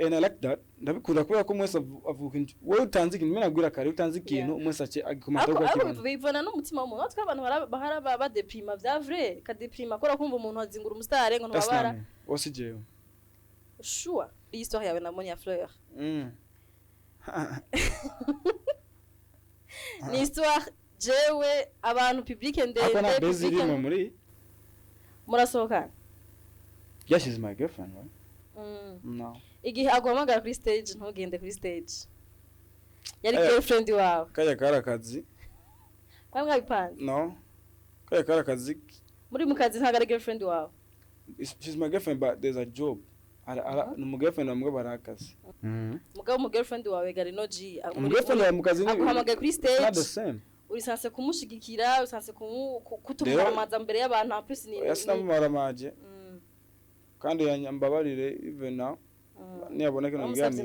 and I like that ndabikunda kubera ko mwese avuga inji wowe utanze ikintu mena gwira kare utanze ikintu umwese ace agikomata ko ako bivana n'umutima w'umuntu atwe abantu bahara badeprima vya vrai ka deprima akora kumva umuntu azingura umusitare ngo ntubabara osijewe sure l'histoire yawe na MONIA FLeur ni histoire jewe abantu public ndende public muri murasohoka yes she's my girlfriend right no igihe agomagara kuri stage ntugende kuri stage yari girlfriend wawe kaya karakazi kwa mwabipanze no kaya karakazi muri mu kazi ntaga girlfriend wawe she's my girlfriend but there's a job no mu girlfriend amwe barakazi mugabo mu girlfriend wawe gari no G mu girlfriend wa mu kazi ni akwamagaye kuri stage not the same urisanse kumushigikira usanse kutumuramaza mbere y'abantu en plus ni yasinamuramaje kandi yanyambabarire even now niyaboneka nongiyane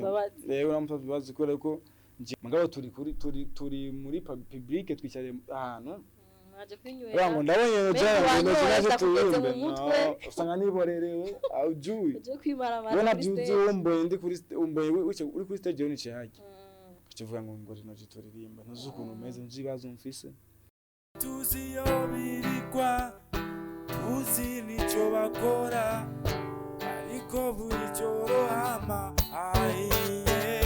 rero namusabye bazi kore ko mugabo turi muri public twicare ahantu aje kwinywera ngo ndabonye jana ngo naje tuyimbe usanga niborerewe aujuye aje kwimara mara wona byuzi umboye ndi kuri umboye uri kuri stage ni cyahagi kivuga ngo rino jituririmba ntuzukuntu umeze njibazo mfise tuzi yo birikwa tuzi nico bakora ariko buri cyoro hama aiye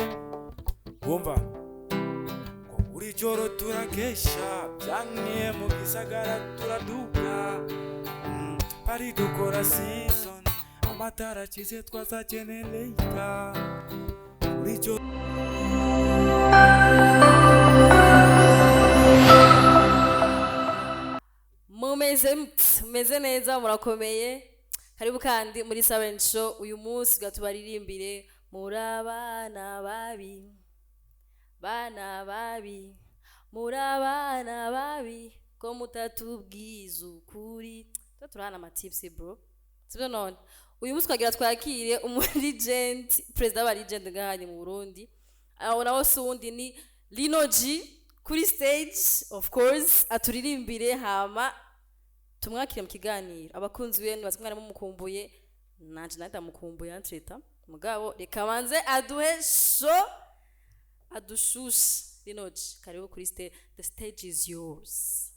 bomba ko buri cyoro turakesha byanye mu gisagara turaduka pari dukora season amatara kize twazakeneleka buri cyoro mumeze neza murakomeye karibu kandi muri Silent Show uyu munsi gatubaririmbire murabana babi murabana babi ko mutatubwiza ukuri turahana amatips bro sibyo none uyu munsi twagira twakire umuregent president wa regent ngahanye mu Burundi aho nawo sundi ni LINO G kuri stage of course aturirimbire hama tumwakire mu kiganiro abakunzi bene bazimwana mumukumbuye nanje nadamukumbuye antreta mugabo reka banze aduhe show adushushe LINO G karibu kuri stage, the stage is yours.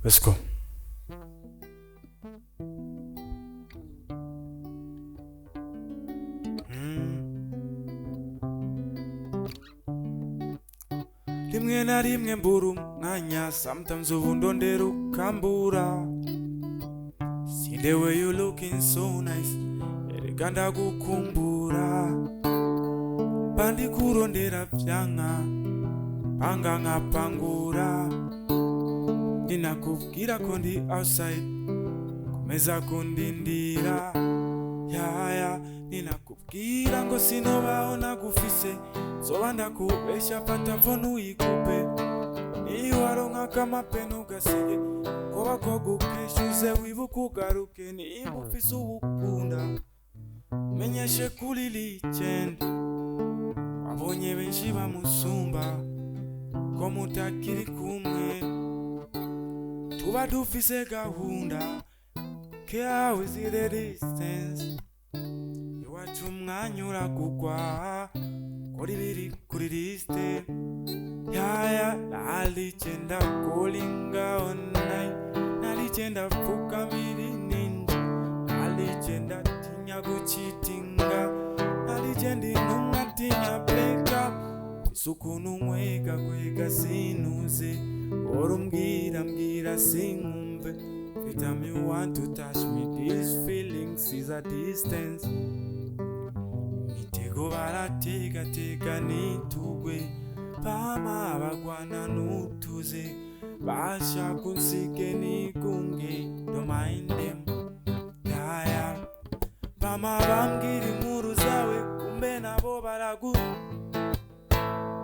Let's go. Rimwe na rimwe mburu mwanya sometimes ubundondera ukambura see the way you looking so nice eriganda gukumbura bandi kurondera vyanga panga ngapangura ninakubwira ko ndi outside komeza kundindira yaya ninakubwira ngo sinobaho nagufise zoba ndakubesha fata phone uyikupe niwaronka kama penu ugasige koba ko gukeshuze wibuka ugaruke nimba ufise ubukunda menyeshe kuri legend wabonye benshi bamusumba ko mutakiri kumwe tuba dufise gahunda care with the distance iwacu umwanya uragugwa kuri biri kuri liste yaya naligenda callinga online naligenda fuka miri ninja naligenda tinya guchitinga naligenda intumwa tinya breakup isukunu mwega kwega sinuze orumbwira sinkumve tell me you want to touch me these feelings is a distance mitego baratega nitugwe pama bagwana nutuze basha kunsike nigunge don't mind them yaya pama bambwira inkuru zawe kumbe nabo baragu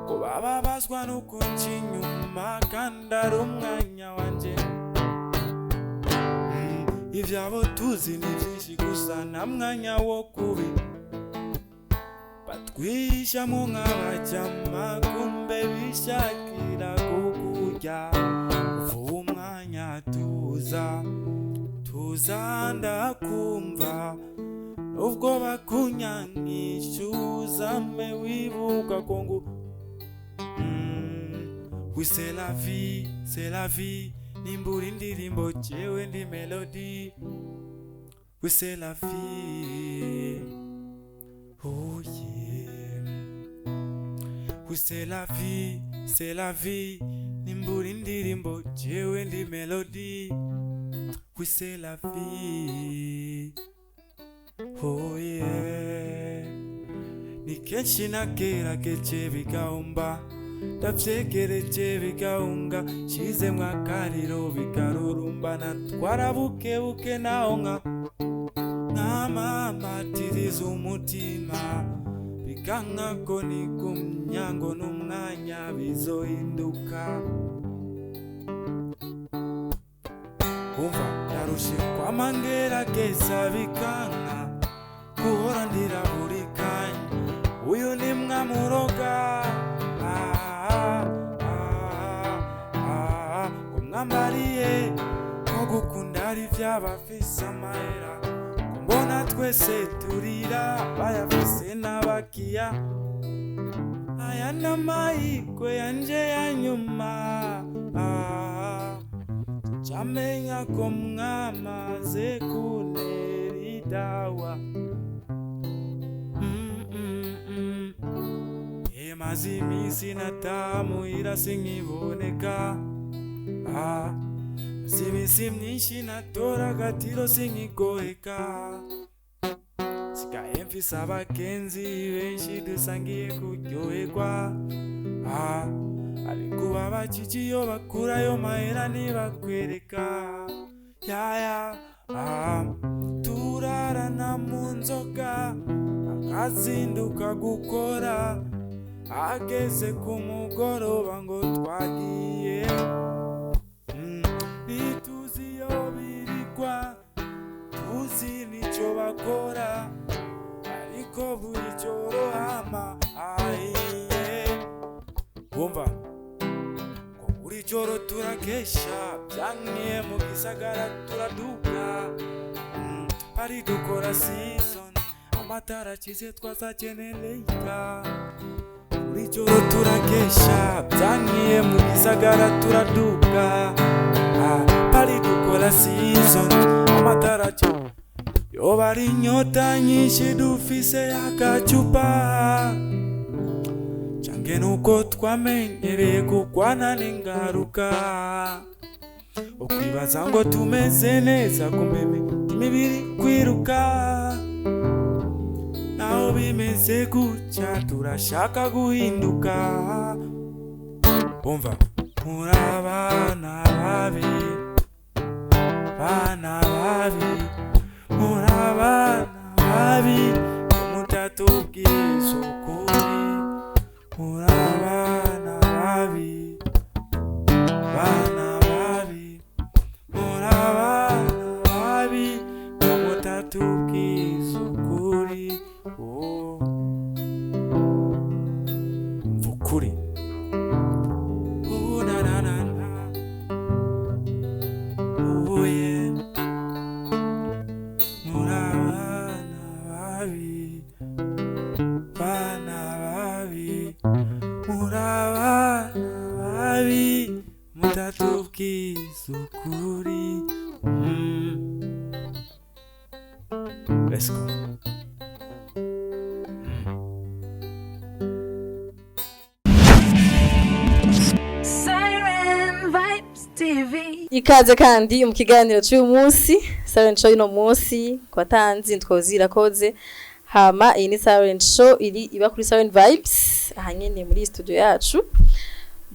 ko bababazwa nuko nchinyuma kandara umwanya wanje ivyabo tuzi ni vyinshi gusa na mwanya wo kubi batwisha mu nk'abajama kumbe bishakira kukurya uvu umwanya tuza ndakumva ubwo bakunyanishuza me wibuka kongo oui c'est la vie nimburi ndirimbo jewe ndi melody oui c'est la vie oh yeah oui c'est la vie nimburi ndirimbo jewe ndi melody oui c'est la vie oh yeah ni kenshi na kera keche bikaumba ndavyegereje bigaunga shize mwakariro bikarurumba na twarabukebuke naho nk'amamatiriza umutima bikanka ko ni ku mnyango n'umwanya bizohinduka umva ndarushe kwama ngerageza bikanka guhora ndira buri kanya uyu ni mwamuroga mwambariye ko gukunda ari vy'abafise amahera mbona twese turira bayafise n'abakiya aya n'amahirwe yanje ya nyuma camenya ko mwamaze kuntera idawa maze iminsi natamuhira sinkiboneka maze iminsi myinshi natora agatiro sinkigoheka sigaye mfise abagenzi benshi dusangiye kuryoherwa ariko babajije iyo bakurayo mahera ntibakwereka yaya turarana mu nzoga akazinduka gukora ageze ku mugoroba ngo twagiye bituzi iyo birigwa tuzi nico bakora ariko buri joro hama ahiye wumva ko buri joro turakesha byankiye mu gisagara turaduka pari dukora season amatara akize twazakeneleka buri joro turakesha byankiye mu gisagara turaduka pari dukora season amatara yoba ari inyota nyinshi dufise agacupa cange nuko twamenyereye kugwana n'ingaruka ukwibaza ngo tumeze neza kumeme imibiri kwiruka naho bimeze gutya turashaka guhinduka umva murabana babi bana babi murabana babi mutatubwiza ukuri murabana babi bana babi murabana babi mutatubwiza ukuri ukuri na na na na yeah murabana babi bana babi murabana babi mutatubwiza ukuri let's go ikaze kandi mu kiganiro cy'uyu munsi Silent Show ino munsi kwatanzi ntwozira koze hama iyi ni Silent Show iri iba kuri Silent Vibes ahanyene muri studio yacu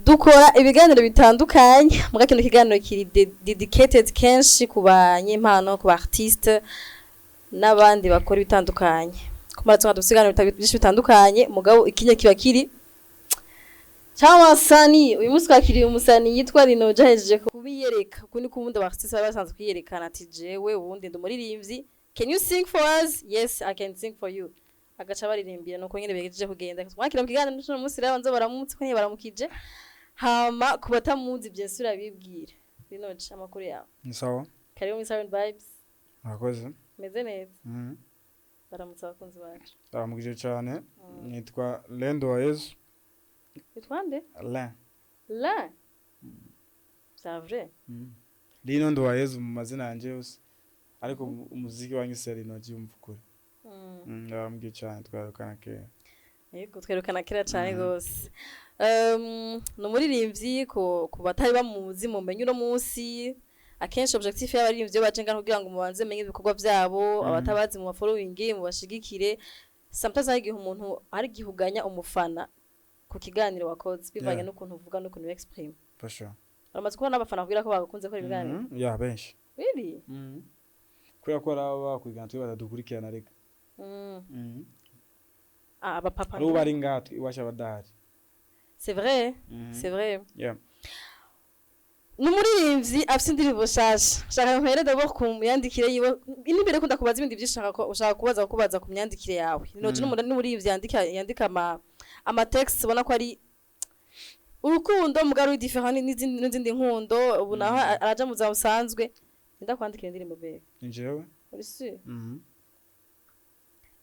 dukora ibiganiro bitandukanye muga kino kiganiro kiri dedicated kenshi ku banyempano ku artiste n'abandi bakora bitandukanye kumara tunga dusiganiro bitandukanye mugabo ikinye kiba kiri Chawasani uyu munsi twakiriye umusani yitwa LINO jahejeje kubiyereka kundi kubundi abartiste basanzwe kwiyerekana ati jewe ubundi ndumuririmbyi can you sing for us yes I can sing for you agaca baririmbira nuko nyene begejeje kugenda twakira mu kiganiro n'uno munsi rero banzo baramutse ko baramukije hama kubatamuzi byensura bibwira LINO amakuru yawe ni sawa karibu mu Silent Vibes murakoze meze neza baramutse abakunzi bacu. Ndamugije cyane nitwa Lendo wa Yesu. Witwa nde? La. C'est vrai. Lino ndo wa Yesu mu mazina yanje yose. Ariko umuziki wanyu Selino cyumva kure. Ndamugije cyane twarukana kera. Yego twerukana kera cyane gose. No muririmbyi ko batari bamuzi mumenye uno munsi akenshi objectif y'abaririmbyi bacenga kugira ngo mubanze menye ibikorwa byabo abatabazi mu following mu bashigikire sometimes hari gihe umuntu hari gihuganya umufana ku kiganiro wakoze bivanye n'ukuntu uvuga n'ukuntu exprime for sure aramaze kubona abafana kugira ko bagakunze ko ibiganiro benshi really kubera ko araba kwigana twe badadukurikirana rega aba papa ari bari ngato iwasha badahari c'est vrai c'est vrai yeah numuririmbyi afite indirimbo shasha shaka mpere d'abord kumyandikire yiwe inimbere ko ndakubaza ibindi byishaka ko ushaka kubaza ku myandikire yawe noje n'umuririmbyi yandika ama text ubona ko ari urukundo mugaru different n'izindi nkundo ubu naho araja mu za usanzwe nda kwandikira indirimbo be njewe uri si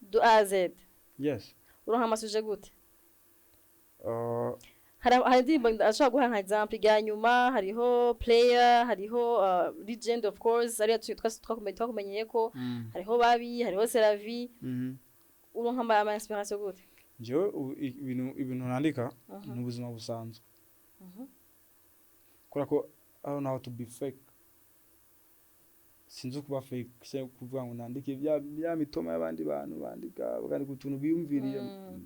do A Z yes uronka amasuje gute hari indirimbo ashobora guha nka example rya nyuma hariho player hariho legend of course ari twakumenyeye ko hariho babi hariho seravi uronka ama inspiration gute jewe ibintu nandika mu buzima busanzwe kora ko I don't know how to be fake sinzi kuba fake cyo kuvuga ngo nandike bya mitoma y'abandi bantu bandika bagani gutuntu biyumviriye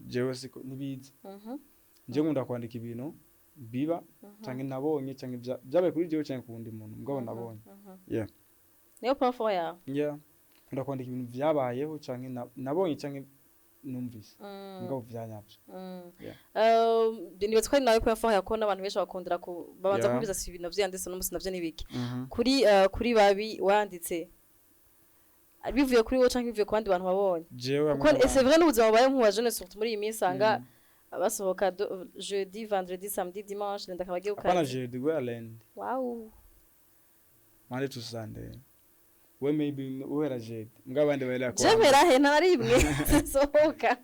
jewe siko nibizi nje nkunda kwandika ibintu biba cyangwa nabonye cyangwa byabaye kuri jewe cyangwa kundi muntu mugabo nabonye yeah niyo point ya yeah nkunda kwandika ibintu byabayeho cyangwa nabonye cyangwa numvise mugabo byanyabyo nibatse ko nawe point yakona abantu benshi bakondera ko babanza kumviza si ibintu byanditse no musi navyo nibiki kuri babi wanditse bivuye kuri wo cyangwa bivuye ku bandi bantu babonye kuko c'est vrai n'ubuzima babaye nk'uwa jeunesse surtout muri iyi minsi sanga basohoka jeudi vendredi samedi dimanche ndaka bagiye ukaza apana jeudi gwa lundi wow Monday to Sunday we maybe uhera jeudi mugabandi bayira ko jemera he narimwe sohoka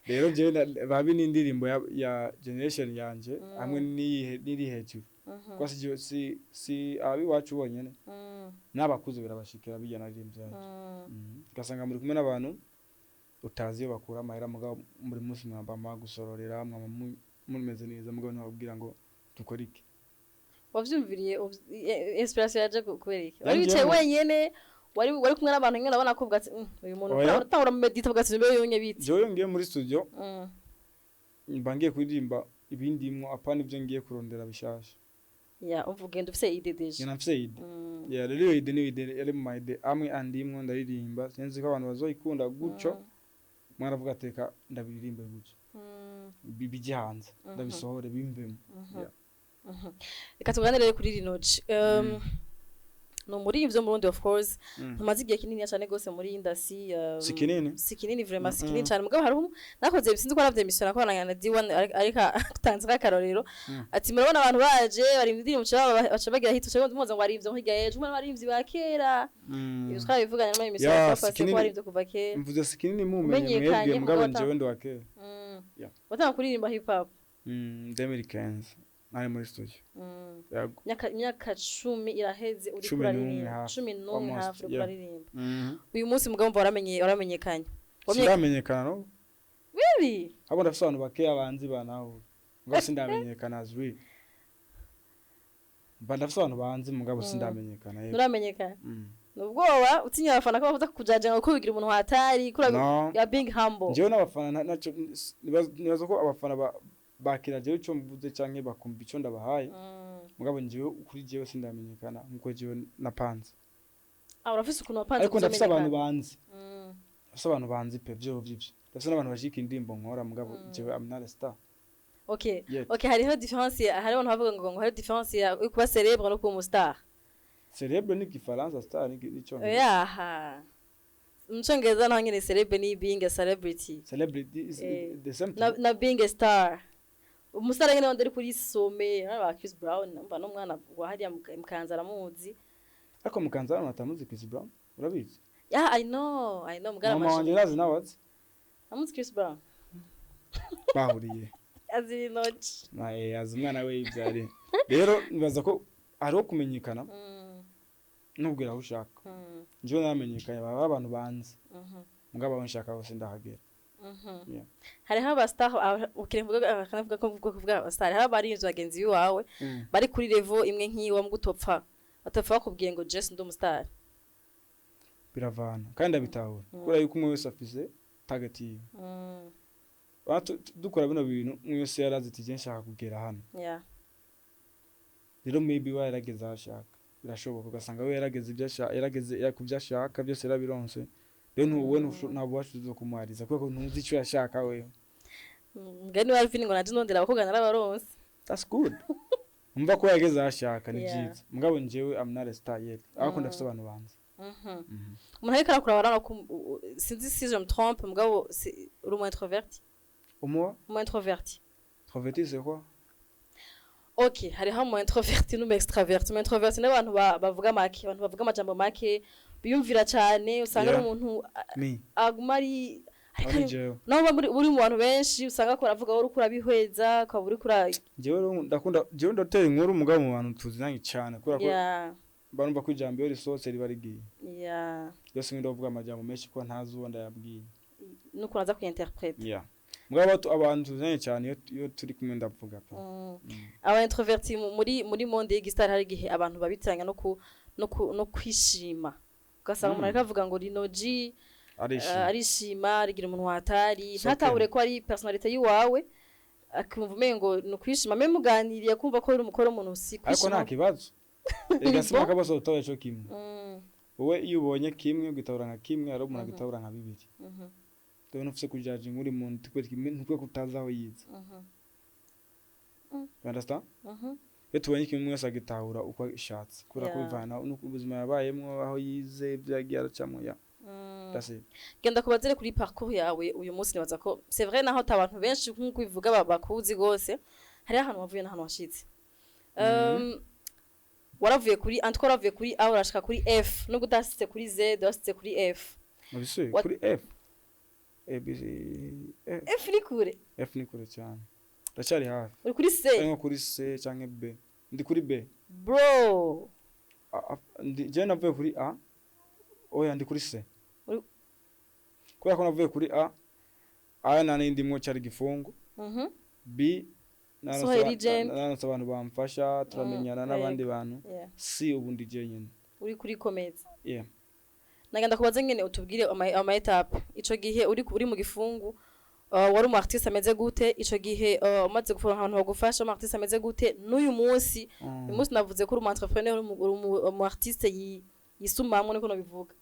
rero je babi n'indirimbo ya generation yanje hamwe n'iri hejuru kwa si abi wacu bonyene n'abakuze birabashikira bijyana n'indirimbo yanje gasanga muri kumwe n'abantu utazi bakura amahera mugabo muri munsi mwamba gusororera mumeze neza mugabo nababwira ngo dukorike wavyumviriye inspiration yaje kubereka wari wicaye wenyene wari kumwe n'abantu nyine nabona ko bwatsi uyu muntu utahura mu medita bwatsi mbere yonye biti je ngiye muri studio mbangiye kuririmba ibindimwo apana ibyo ngiye kurondera bishasha ya uvuge ndufise ide deje yana mfise ide ya rero ide ni ide ari mu ide amwe andimwo ndaririmba senzi ko abantu bazoyikunda guco mwaravuga ateka ndabiririmbe guco bije hanze ndabisohore bimvemo reka tuganire kuri rinoje no muri ivyo mu Burundi of course ntumaze igihe kinini cyane gose muri industry sikinini vraiment sikinini cyane mugabo hari nakoze bisinzi ko aravye emission akorana na D1 arika kutanze akarorero ati murabona abantu baje bari indiri mu cyaba baca bagira hit cyo muzo ngo ari ivyo nkiga yeje umwe ari ivyo bakera ibyo twabivuganye muri emission twafase ko ari ivyo kuva kera mvuze sikinini mumenye mwebwe mugabo njewe ndo wakera watanga kuririmba hip hop 2015 nari muri studio myaka 10 iraheze uri kuraririmba 11 hafi kuraririmba uyu munsi mugabo mva waramenyekanye sindamenyekana no really abo ndafise abantu bakeya banzi banaho ngo sindamenyekana azwi ndafise abantu banzi mugabo sindamenyekana nuramenyekana nubwoba utinya abafana ko bavuza kujaje ngo kubigira umuntu hatari kuri ya being humble jewe n'abafana naco nibazo ko abafana bakira jewe cyo mvuze canke bakumva ico ndabahaye mugabo njewe kuri jewe sindamenyekana nkuko jewe napanze urafise ukuntu wapanze ariko ndafise abantu banzi ndafise abantu banzi pe byo ndafise n'abantu bashika indimbo nkora mugabo jewe am not a star okay hariho difference hari abantu bavuga ngo hari difference ya kuba célèbre no kuba star célèbre ni kifaransa star ni cyo yaha mchongeza naho nyine celebrity ni being a celebrity is the same thing na being a star umusara nyine wandari kuri some n'aba Chris Brown mba no mwana wa hariya mukanza aramuzi ariko mukanza aratamuzi Chris Brown urabizi Yeah, I know mugara mama wanje nazi nawazi amuzi Chris Brown bahuriye aziri noci naye azi umwana we yibyare rero nibaza ko ari kumenyekana nubwira aho ushaka njye namenyekanye baba abantu banze mugabo aho nshaka hose ndahagera hariho abastar ukirivuga ko kuvuga abastar hariho abarinzi bagenzi biwawe bari kuri level imwe nk'iyo mu gutopfa batopfa bakubwiye ngo Jess ndi umustar biravana kandi abitahura kubera yuko umwe wese afise target yiwe dukora bino bintu umwe wese yarazitije nshaka kugera hano rero maybe wa yarageze ashaka birashoboka ugasanga we yarageze ibyo ashaka yarageze yakubya ashaka byose yarabironse rero ntuwe ntabwo washize kumwariza kuko ntuzi icyo yashaka we ngani wa feeling ngo naje ndondera abakugana n'abaronse that's good umva ko yageze ashaka ni byiza mugabo njewe I'm not a star yet ariko ndafite abantu banze umuntu ariko arakura barana sinzi si je me trompe mugabo uri umu introverti umu introverti introverti c'est quoi OK hariho umu introverti n'umu extraverti umu introverti n'abantu bavuga make abantu bavuga amajambo make biyumvira cyane usanga ari umuntu agumari no buri mu bantu benshi usanga ko aravuga uri kurabihweza ko uri kura jewe ndakunda jewe ndatera inkuru umugabo mu bantu tuzinanye cyane kubera ko barumva ko ijambo yo risohotse riba rigiye yose ngindo bavuga amajambo menshi ko ntazuba ndayabwiye nuko naza kuyinterprete mugabo abantu tuzinanye cyane iyo turi kumwe ndavuga pa aba introverti muri monde y'Igistar hari gihe abantu babitiranya no kwishima ugasanga umuntu ariko avuga ngo rinoji arishima rigira umuntu watari ntatahure ko ari personality yiwawe akumva umengo no kwishima meme muganiriye kumva ko uri umukoro umuntu usikwishima ariko nta kibazo egasima kabaso utawe cyo kimwe wowe iyo ubonye kimwe ugitabura nka kimwe ari umuntu agitabura nka bibiri rero nufise kujaje muri muntu tukwe kutazaho yiza understand tubonye kimwe mwese agitahura uko ishatse kura ko bivana ubuzima yabayemwo aho yize byagiye aracamo genda kubazere kuri parcours yawe uyu munsi nibaza ko c'est vrai naho tabantu benshi nkuko bivuga bakuzi gose hari ahantu wavuye n'ahantu washitse waravuye kuri antiko waravuye kuri A urashika kuri F nubwo utasitse kuri Z wasitse kuri F mabise kuri F F ni kure F ni kure cyane ndacari hafi uri kuri C nko kuri C canke B ndi kuri B bro je navuye kuri A oya ndi kuri C kubera ko navuye kuri A nani ndimwo cyari gifungo B nana abantu bamfasha turamenyana n'abandi bantu C ubu ndi je nyene uri kuri komeza nagenda kubaza ngene utubwire ama etape ico gihe uri mu gifungu wari umu artiste ameze gute ico gihe umaze gufora ahantu bagufasha umu artiste ameze gute n'uyu munsi uyu munsi navuze ko uri umu entrepreneur umu artiste yisumamwe niko no bivuga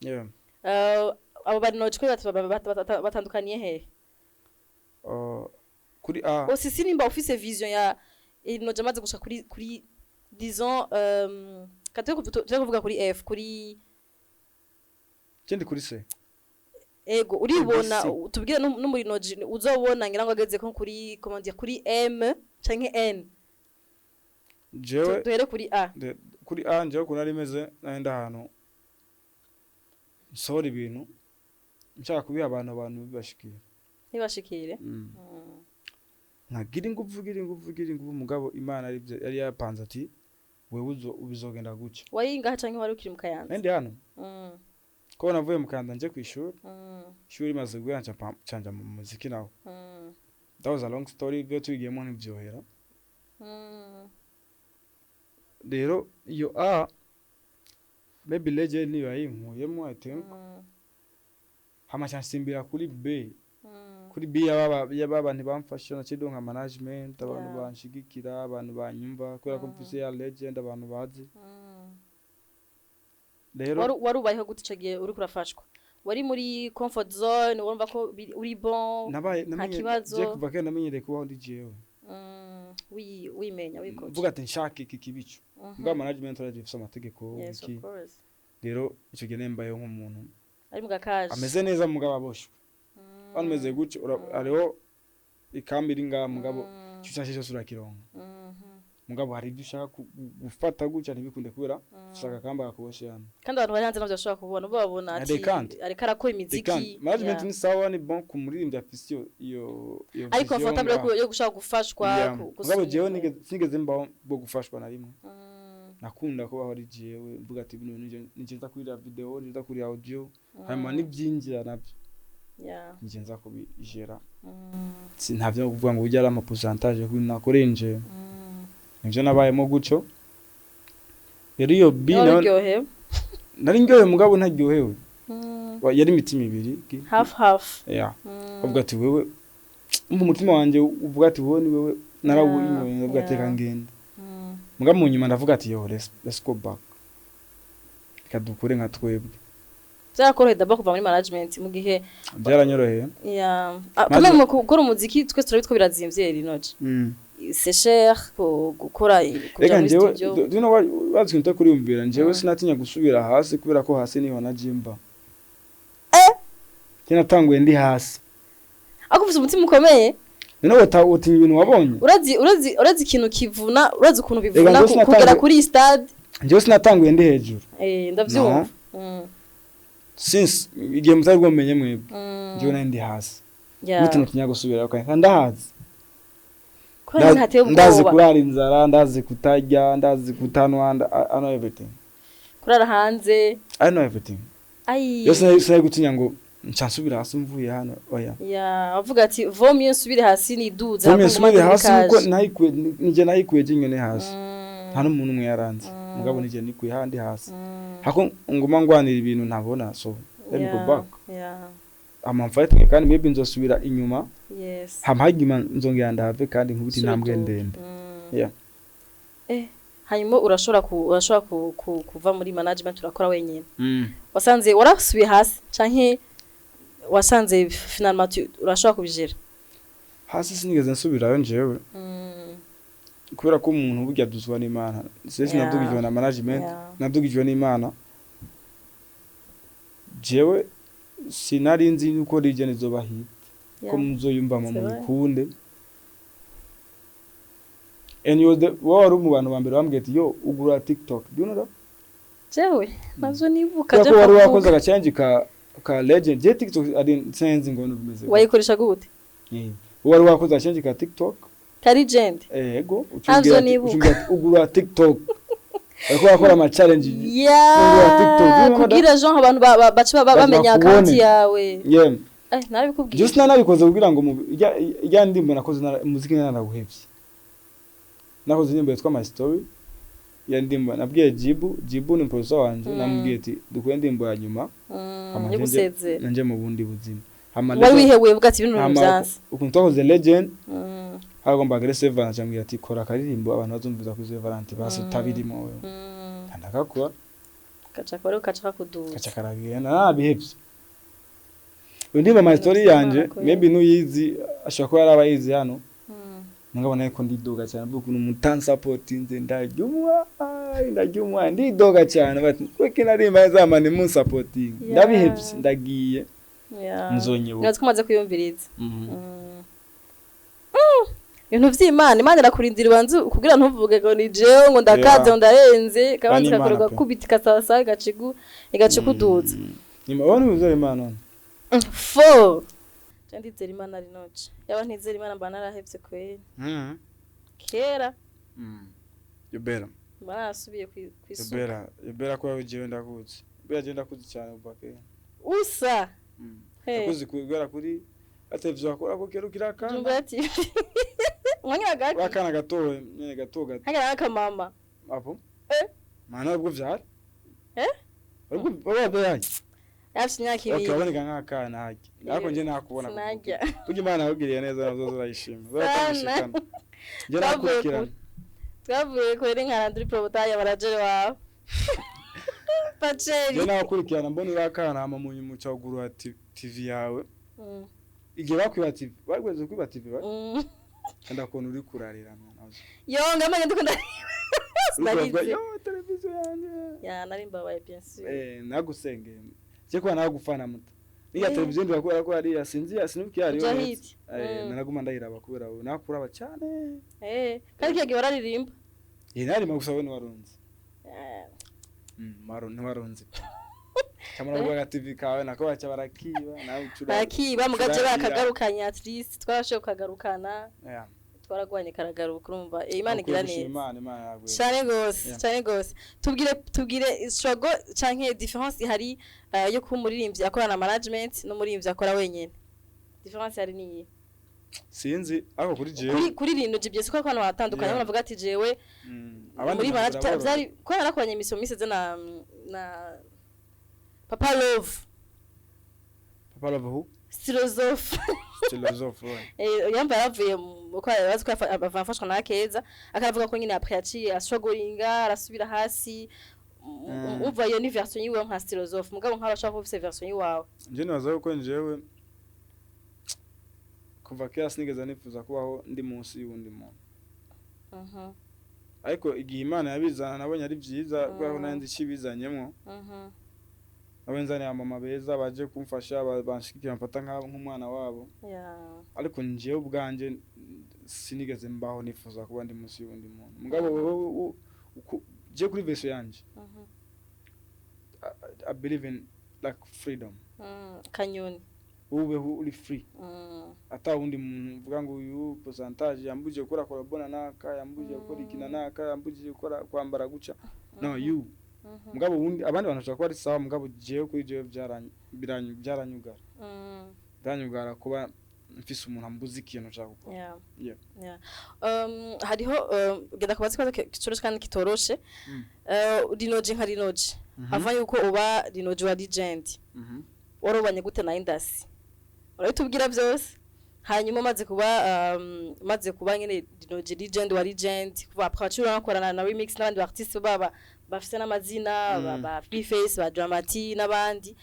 abo bari no chiko batandukaniye he kuri A aussi nimba ufise vision ya ino jamaze gusha kuri disons katwe kuvuga kuri F kuri Kendi kuri C ego uribona tubwire no muri noji uzobona ngira ngo ageze ko kuri comment dire kuri M canke N jewe duhere kuri A kuri A njewe ko nari meze nenda hano sori ibintu nshaka kubiha abantu bibashikira nibashikire nkagira ingufu mugabo Imana ari yapanze ati wewe ubizogenda guca wayinga canke wari ukiri mu Kayanza ndi hano ko navuye mu Kayanza nje kwishuri ishuri maze guyanca canja mu muziki nawo that was a long story byo twigiyemo ntibyohera rero iyo A maybe legend ni bayinkuyemo I think hamacyansimbira kuri B kuri B yaba ntibamfasha na cyo nka management abantu banshigikira abantu banyumva kubera ko mfise ya legend abantu bazi rero warubayeho gute ico gihe uri kurafashwa wari muri comfort zone urumva ko uri bon nta kibazo je kuva kenda namenyere kubaho ndi jewe wimenya wiko vuga ati nshaka iki kibico bwa management aragifisa amategeko iki rero ico gihe nembaye nk'umuntu ari mu gakaje ameze neza mugabo aboshwe bameze gutyo ariho ikambi ringa mugabo cyucyashije sura kirongo mugabo hari ibyo ushaka gufata guca ntibikunde kubera ushaka kamba gakoshe hano kandi abantu bari hanze navyo bashobora kubona bo babona ati ariko arakora imiziki management ni sawa ni bon kumuririmbya afise iyo ariko comfortable yo gushaka gufashwa mugabo jewe nigeze mbaho bwo gufashwa na rimwe nakunda kuba hari jewe mvuga ati bino nigeza kuri video nigeza kuri audio hanyuma nibyinjira nabyo ngenza kubijera sinavyo kuvuga ngo ujya ari ama pourcentage kuri nakorenje nivyo nabayemo guco yari yo bino nari ngyohe mugabo ntaryohewe yari imitima ibiri half uvuga ati wewe umva umutima wanje uvuga ati wowe ni wewe narawinyoye uvuga ati kangenda mugabo mu nyuma ndavuga ati yo let's go back kadukure nka twebwe byakoroheye daba kuva muri management mu gihe byaranyoroheye kandi mu gukora umuziki twese turabitwa birazimvye rinoje c'est cher gukora kuja muri studio do you know what nta kuri umbira njewe sinatinya gusubira hasi kubera ko hasi niho najimba kina tanguye ndi hasi akuvuze umutima ukomeye none utinya ibintu wabonye urazi ikintu kivuna urazi ukuntu bivuna kugera kuri stade njewe sinatanguye ndi hejuru ndavyumva since igihe mutari bwomenye mwebwe njewe nari ndi hasi mutima tinya gusubira kandi ndahazi ndazi kurara inzara ndazi kutarya ndazi kutanwa I know everything kurara hanze I know everything yose sai gutinya ngo ncansubira hasi mvuye hano oya avuga ati vomye nsubire hasi niduza vomye nsubire hasi uko nije nayikuye jinyene hasi nta n'umuntu umwe yaranze mugabo nije nikuye handi hasi hako ngoma ngwanira ibintu ntabona so let me go back I'm fighting kandi maybe nzosubira inyuma hamahigima nzongera ndave kandi nkubiti ntambwe ndende hanyuma urashobora kuva muri management urakora wenyine wasanze warasubiye hasi canke wasanze finalement urashobora kubijera hasi sinigeze nsubirayo njewe kubera ko umuntu burya duzwa n'Imana sese nadugijwe na management nadugijwe n'Imana jewe sinari nzi yuko region izobahita ko muzoyumva mu bikunde and you the wari mu bantu bambere bambwiye ati yo ugura TikTok do you know that jewe nazo nibuka je wari wakoze agachange ka legend je TikTok ari sense ngo bimeze wayikoresha gute wari wakoze agachange ka TikTok ka legend ego ucumbira ugura TikTok ariko akora ama challenge kugira Jean abantu baca bamenya account yawe narabikubwiye just nabikoze kugira ngo ya ndimbo nakoze muziki naraguhevye nakoze ndimbo yitwa My Story ya ndimbo nabwiye Jibu ni producer wanje namubwiye ati dukwe ndimbo ya nyuma yaguseze nanje mu bundi buzima wari wihewe vuga ati ibintu byanze ukuntu twakoze legend hagomba aggressive anacambira ati kora karirimbo abantu bazumviza kuri Valentine basi tabirimo wewe ndakakora kaca kuduza kaca karagenda nabihevye ndimba My Story yanje maybe nuyizi ashaka ko yarabayizi hano ngabona ko ndidoga cyane vuga umuntu mutan supportinze ndagyumwa ndidoga cyane bati kweke narimba zamane mu supporting ndabihevye ndagiye nzonyebuka natwe maze kuyumviriza ibintu vy'Imana Imana irakurindira ubanzu kugira ntuvuge ngo ni jewe ngo ndakaze ndarenze kabanza kakorwa kubitika sasa igacikuduza nyuma wone uzere Imana fo ndizera Imana ari noce yaba ntizera Imana mba narahevye kweri kera yobera barasubiye kwisuka yobera ko yaje ndakuzi bya ndakuzi cyane ubake usa ndakuzi kugera kuri atevyo akora ko kerukira kana Jumbati mwanya gati wakana gatowe nyene gatoga hanga akamama apo mana ubwo vyari ubwo yaje yafsinyaki ibi ukaboneka nk'akana haki ariko nje nakubona kuko Imana yabwiriye neza nazo zurayishima zarakamishikana nje nakurikirana twavuye kwere nkana nduri promotaye barajere wawe paceri nje nakurikirana mbona urakana hama mu mucaguru ati TV yawe igihe bakwiba TV bagweze kwiba TV bari kanda kontu uri kurarira nazo yo ngamanye ndikunda sinagitse yo televiziyo yanje ya nari mbabaye bien sûr nagusenge cyekwa nagufana muta niya televiziyo ndakora ko ari yasinzi sinuki yari yo naraguma ndahiraba kubera nakuraba cyane kandi kiyagiye bararirimba Nari magusa we ntiwarunze. Ntiwarunze. Kamara bwa TV kawe nako bacha barakiba nawe ucura. Barakiba mugaje bakagarukanya at least twarashoye kugarukana. Yeah. Twaragwanye karagaruka urumva Imana igira neza. Imana yaguye. Cyane gose. Tubwire struggle canke difference ihari yo kumuririmbyi akora na management no muririmbyi akora wenyene. Difference hari ni sinzi ako kuri jewe kuri rino jibye siko abantu batandukanye bavuga ati jewe muri byari ko narakoranye mission miseze na Papa Love who philosophe yamba yavuye uko yabazi ko afashwa na Keza akavuga ko nyine après yaciye ashogoringa arasubira hasi umva iyo ni version yiwe nka philosophe mugabo nk'abashaka ko version yiwawe nje nazo ko njewe kuva kera sinigeze nifuza kubaho ndi munsi y'undi muntu. Ariko igihe Imana yabizana nabonye ari byiza kuko nandi cibizanyemo. Abenzani ya mama beza baje kumfasha banshikira mfata nk'umwana wabo. Ariko njewe ubwanje sinigeze mbaho nifuza kuba ndi munsi y'undi muntu. Mugabo je kuri verse yanje. I believe in like freedom. Kanyoni ube uri free. Ata undi muntu uvuga ngo uyu percentage yambuje gukora korabona naka yambuje gukora ikina naka yambuje gukora kwambara guca. No you. Mugabo undi abandi bantu bashaka ari sawa mugabo jewe kuri jewe byaranyugara. Byaranyugara kuba mfise umuntu ambuza ikintu nshaka gukora. Hariho genda kubaza ko cyoroshye kandi kitoroshe. Rinoji nka Rinoji. Ava yuko uba Rinoji wa legend. Warobanye gute na industry? Urabitubwira byose hanyuma maze kuba nyene Rinoji legend wa legend kuva apacura nakorana na remix n'abandi artiste baba bafise n'amazina ba Face ba Dramati n'abandi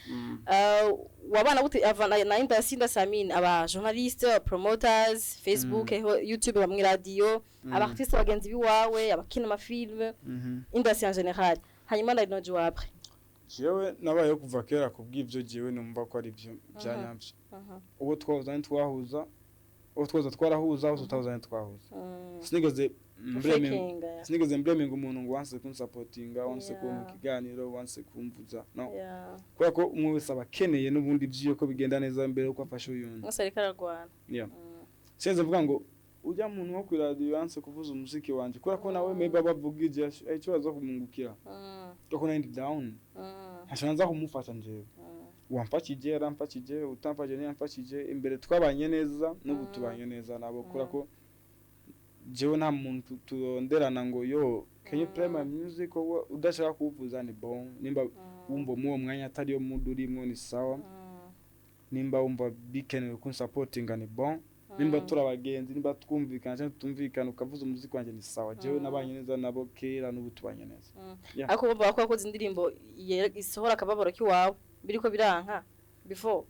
wabana gute na industry ndasamine aba journalistes promoters Facebook YouTube bamwe radio aba artiste bagenzi biwawe abakina amafilme industry en general hanyuma na Rinoji wa après jewe nabaye kuva kera kubw'ivyo jewe numva ko ari byo byanyamvye. Uwo twazanye twahuza, uwo twaza twarahuza, aho tutazanye twahuza. Sinigeze mbleming umuntu ngo wanse kunsupportinga, wanse mu kiganiro, wanse kumvuza. No. Kwa ko umwe wese abakeneye n'ubundi byiyo ko bigenda neza mbere uko afashe uyundi. Musari karagwana. Senze mvuga ngo ujya muntu wo kuri radio yanse kuvuza umuziki wanje kora ko nawe maybe bavugije icyo baza kumungukira. Ko nindi down. Hashanza kumufasha njewe. Wampakije rampakije utampakije nyampakije imbere twabanye neza n'ubu tubanye neza nabo kora ko jewe nta muntu turonderana ngo yo can you play my music udashaka kuvuza ni bon nimba wumva mu mwanya atari yo mudu rimwe ni sawa nimba wumva bikenewe ku supporting ni bon nimba turabagenzi nimba twumvikana cyangwa tutumvikana ukavuza umuziki wanje ni sawa jewe nabanye neza nabo kera n'ubu tubanye neza. Ako baba bakoze indirimbo isohora akababaro kiwawe biriko biranka before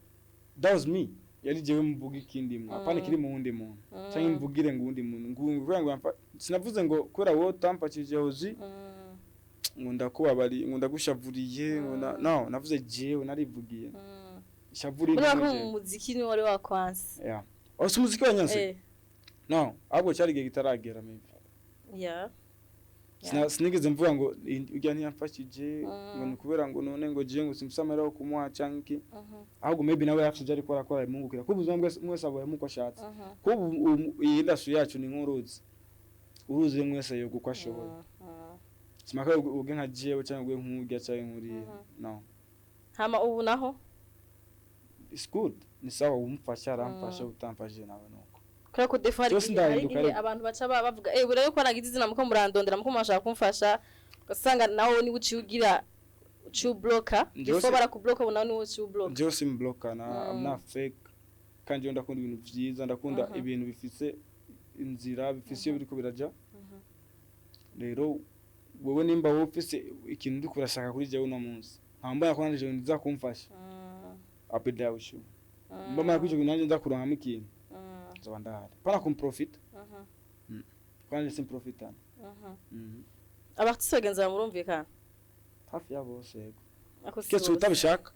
that was me yari jewe mvuga ikindi mu apana kiri mu wundi muntu cyangwa mvugire ngo undi muntu nguvuga ngo sinavuze ngo kora wo tampakije hozi ngo ndakubabari ngo ndagushavuriye ngo no navuze jewe narivugiye shavuri mu muziki ni wari wakwanse osu muziki wanyanse no abo cyari gihe gitaragera maybe sinigeze mvuga ngo ujya ntiyamfashije ngo nikubera ngo none ngo je ngo simsamera ko kumuha canki ahubwo maybe nawe yafije ari kora imungukira kuko ubuzima mwese abo yamuko ashatse kuko iyi industry yacu ni nk'uruzi uruzi mwese yo guko ashoboye simaka uge nka jewe cyangwa uge nk'urya cyangwa nk'uriye no hama ubu naho it's good ni sawa umfasha aramfasha utamfashije nawe no kora ko defari abantu baca bavuga bure yuko nagize izina muko murandondera muko mashaka kumfasha gasanga nawo ni uci ugira uci blocker before bara ku blocker ubu nawo ni uci blocker je sim blocker na I'm not fake kandi ndakunda ibintu byiza ndakunda ibintu bifise inzira bifise biriko biraja rero wowe nimba wofise ikintu ndi kurashaka kuri jewe no munsi nkamba ko nanje ndiza kumfasha apedawushu mbona kwijo nanje ndakuronka ikintu Zawandari. Para kum profit. Kwanje sim profitana. Abartiste bagenza murumvikana. Hafi yabo sego. Ako Keso utabishaka.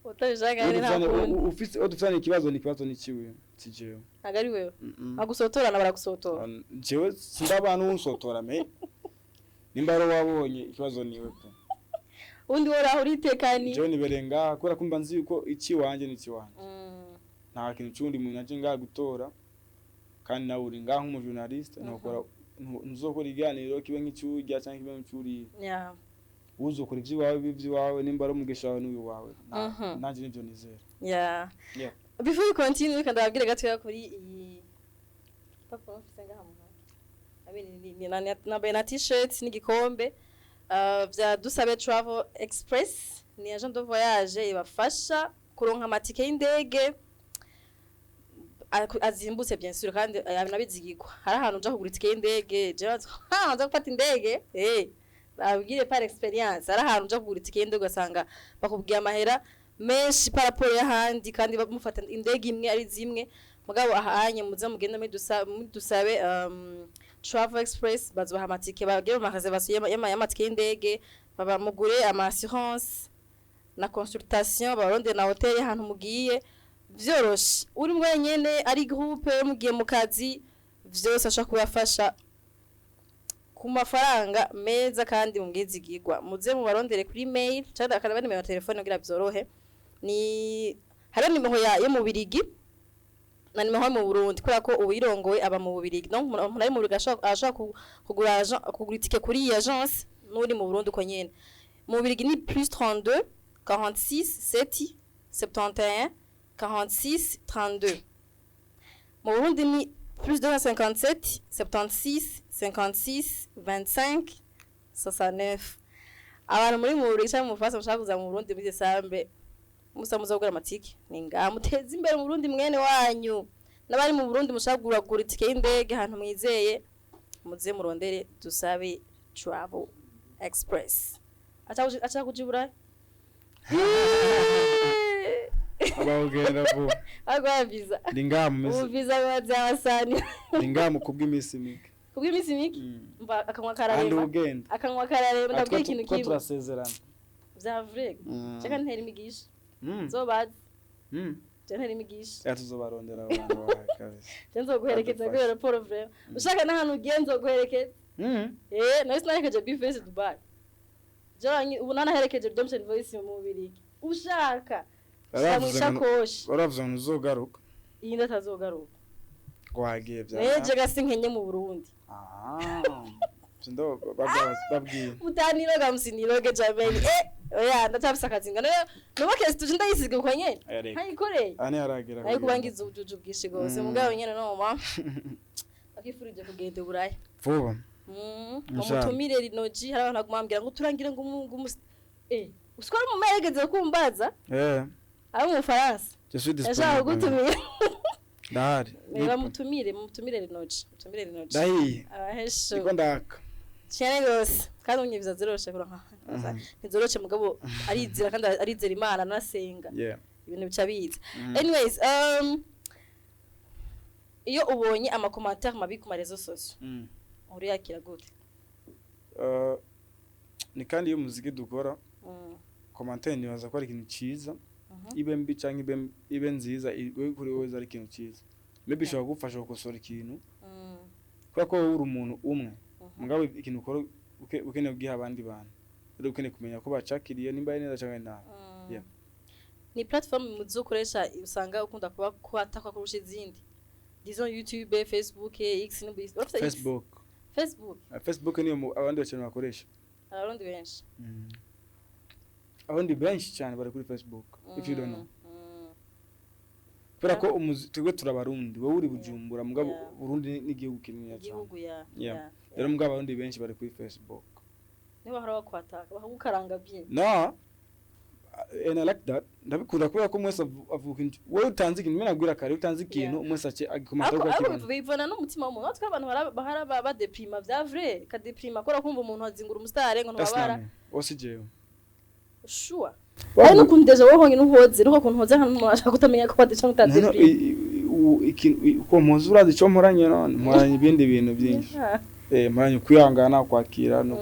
utabishaka nta kundi ufite odufane ikibazo ni kiwe sijewe agari wewe agusotorana baragusotora jewe sindabana unsotora me nimba ro wabonye ikibazo niwe pe undi wora uritekani jewe niberenga kora kumba nzi yuko iki wanje ni kiwanje nta kintu cyundi mu naje nga gutora kandi nawe uri nga nk'umu journalist nokora nzokora iganiro kibe nk'icyurya cyangwa kibe nk'icuri uzokora iby'iwawe nimba ari umugesha wawe n'uyu wawe nanje nivyo nizera before you continue kandi ababwire gatoya kuri iyi papa mfisanga hamwe na t-shirt n'igikombe vya Dusabe Travel Express ni agent de voyage ibafasha kuronka amatike y'indege azimbutse bien sûr kandi nabizigirwa hari ahantu nja kugura itike y'indege je nza gufata indege babwire par experience hari ahantu nja kugura itike y'indege ugasanga bakubwiye amahera menshi par rapport y'ahandi kandi bamufata indege imwe ari zimwe mugabo ahanye muza mugenda Dusabe Travel Express bazuha amatike bagire mu reservation y'amatike y'indege babamugure ama assurance na consultation baronde na hotel y'ahantu mugiye vyoroshe uri mwenyene ari groupe mugiye mu kazi vyose ashaka kubafasha ku mafaranga meza kandi mungizigirwa muze mu barondere kuri mail cyangwa akaba nimero ya telefone kugira byorohe ni hari nimero yo mu Birigi na nimero mu Burundi kubera ko uwirongoye aba mu Birigi donc umuntu ari mu Birigi ashaka kugura itike kuri iyi agence n'uri mu Burundi uko nyene mu Birigi ni +32 46 7 71 46 32 mu Burundi ni +257 76 56 25 69 abantu muri mu Burundi cyangwa mu Faransa mushaka kuza mu Burundi muri Desambe musamuza kugura amatike ninga muteze imbere mu Burundi mwene wanyu nabari mu Burundi mushaka kugura itike y'indege ahantu mwizeye muze murondere Dusabe Travel Express acha kujibura abawugenda vuba agwabiza lingamu ubiza bazasani lingamu kubw'imisi mike mba akanwa karareba akanwa karareba ndabwiye ikintu kimwe turasezerana vya vrai cyaka ntera imigisha zobazi ntera imigisha tuzobarondera abantu bawe kabisa nzo guherekeza kuri airport vrai ushaka nahantu ugenzo guherekeza no isinarekeje bifese Dubai jani ubunana herekeje Redemption Voice mu Birigi ushaka baravuze ngo uzogaruka iyi ndatazogaruka kwagiye bya neje gasinkenye mu Burundi sindo babwiye utaniro gamusiniroge jameni oya ndacafisa akazinga no bakese tuje ndayisiga uko nyene hayikoreye ani haragera ayi kubangiza ubujuju bwishi gose mugabo nyene no mama akifurije kugenda Burayi vuba umutumire rinoji hari abantu agumambira ngo turangire ngo uskora mu meregeze kumbaza ari mu Faransa ashaka gutumira ndahari niba mutumire rinoji dahi iko ndaka cyane gose kandi unyibiza ziroshe kuronka ntizoroshe mugabo arizira kandi arizera Imana nasenga ibintu bica biza anyways iyo ubonye ama commentaire mabi ku marezo sociaux uri yakira gute ni kandi iyo muziki dukora commentaire nibaza ko ari ikintu ciza ibe mbi canke ibe nziza kuri wowe ari ikintu ciza maybe shaka gufasha gukosora ikintu kubera ko uri umuntu umwe mugabo ikintu ukora ukeneye kugiha abandi bantu rero ukeneye kumenya ko bacakiriye nimba neza canke nabi ni platform muzokoresha usanga ukunda kuba kwatakwa kurusha izindi disons YouTube Facebook X Facebook niyo abandi bacana bakoresha abandi benshi cyane bari kuri Facebook if you don't know kubera ko twebwe turabarundi wowe uri Bujumbura mugabo Burundi n'igihugu kinini cyane rero mugabo abandi benshi bari kuri Facebook niba hari bakwataka bahukaranga bye no and I like that ndabikunda kubera ko mwese avuga inti wowe utanze ikintu mena gwira kare utanze ikintu mwese ace agikomata ko kintu bivana n'umutima w'umuntu natwe abantu bahara ba deprima vya vrai ka deprima kora kumva umuntu azingura umusitare ngo ntubabara osijewe sure ari no kundeje wowe honyine uhoze ruko kunhoze hano mwashaka kutamenya ko badecha mutaze ikintu ko mpuzu urazi cyo mporanye none mporanye ibindi bintu byinshi mporanye kwihangana kwakira no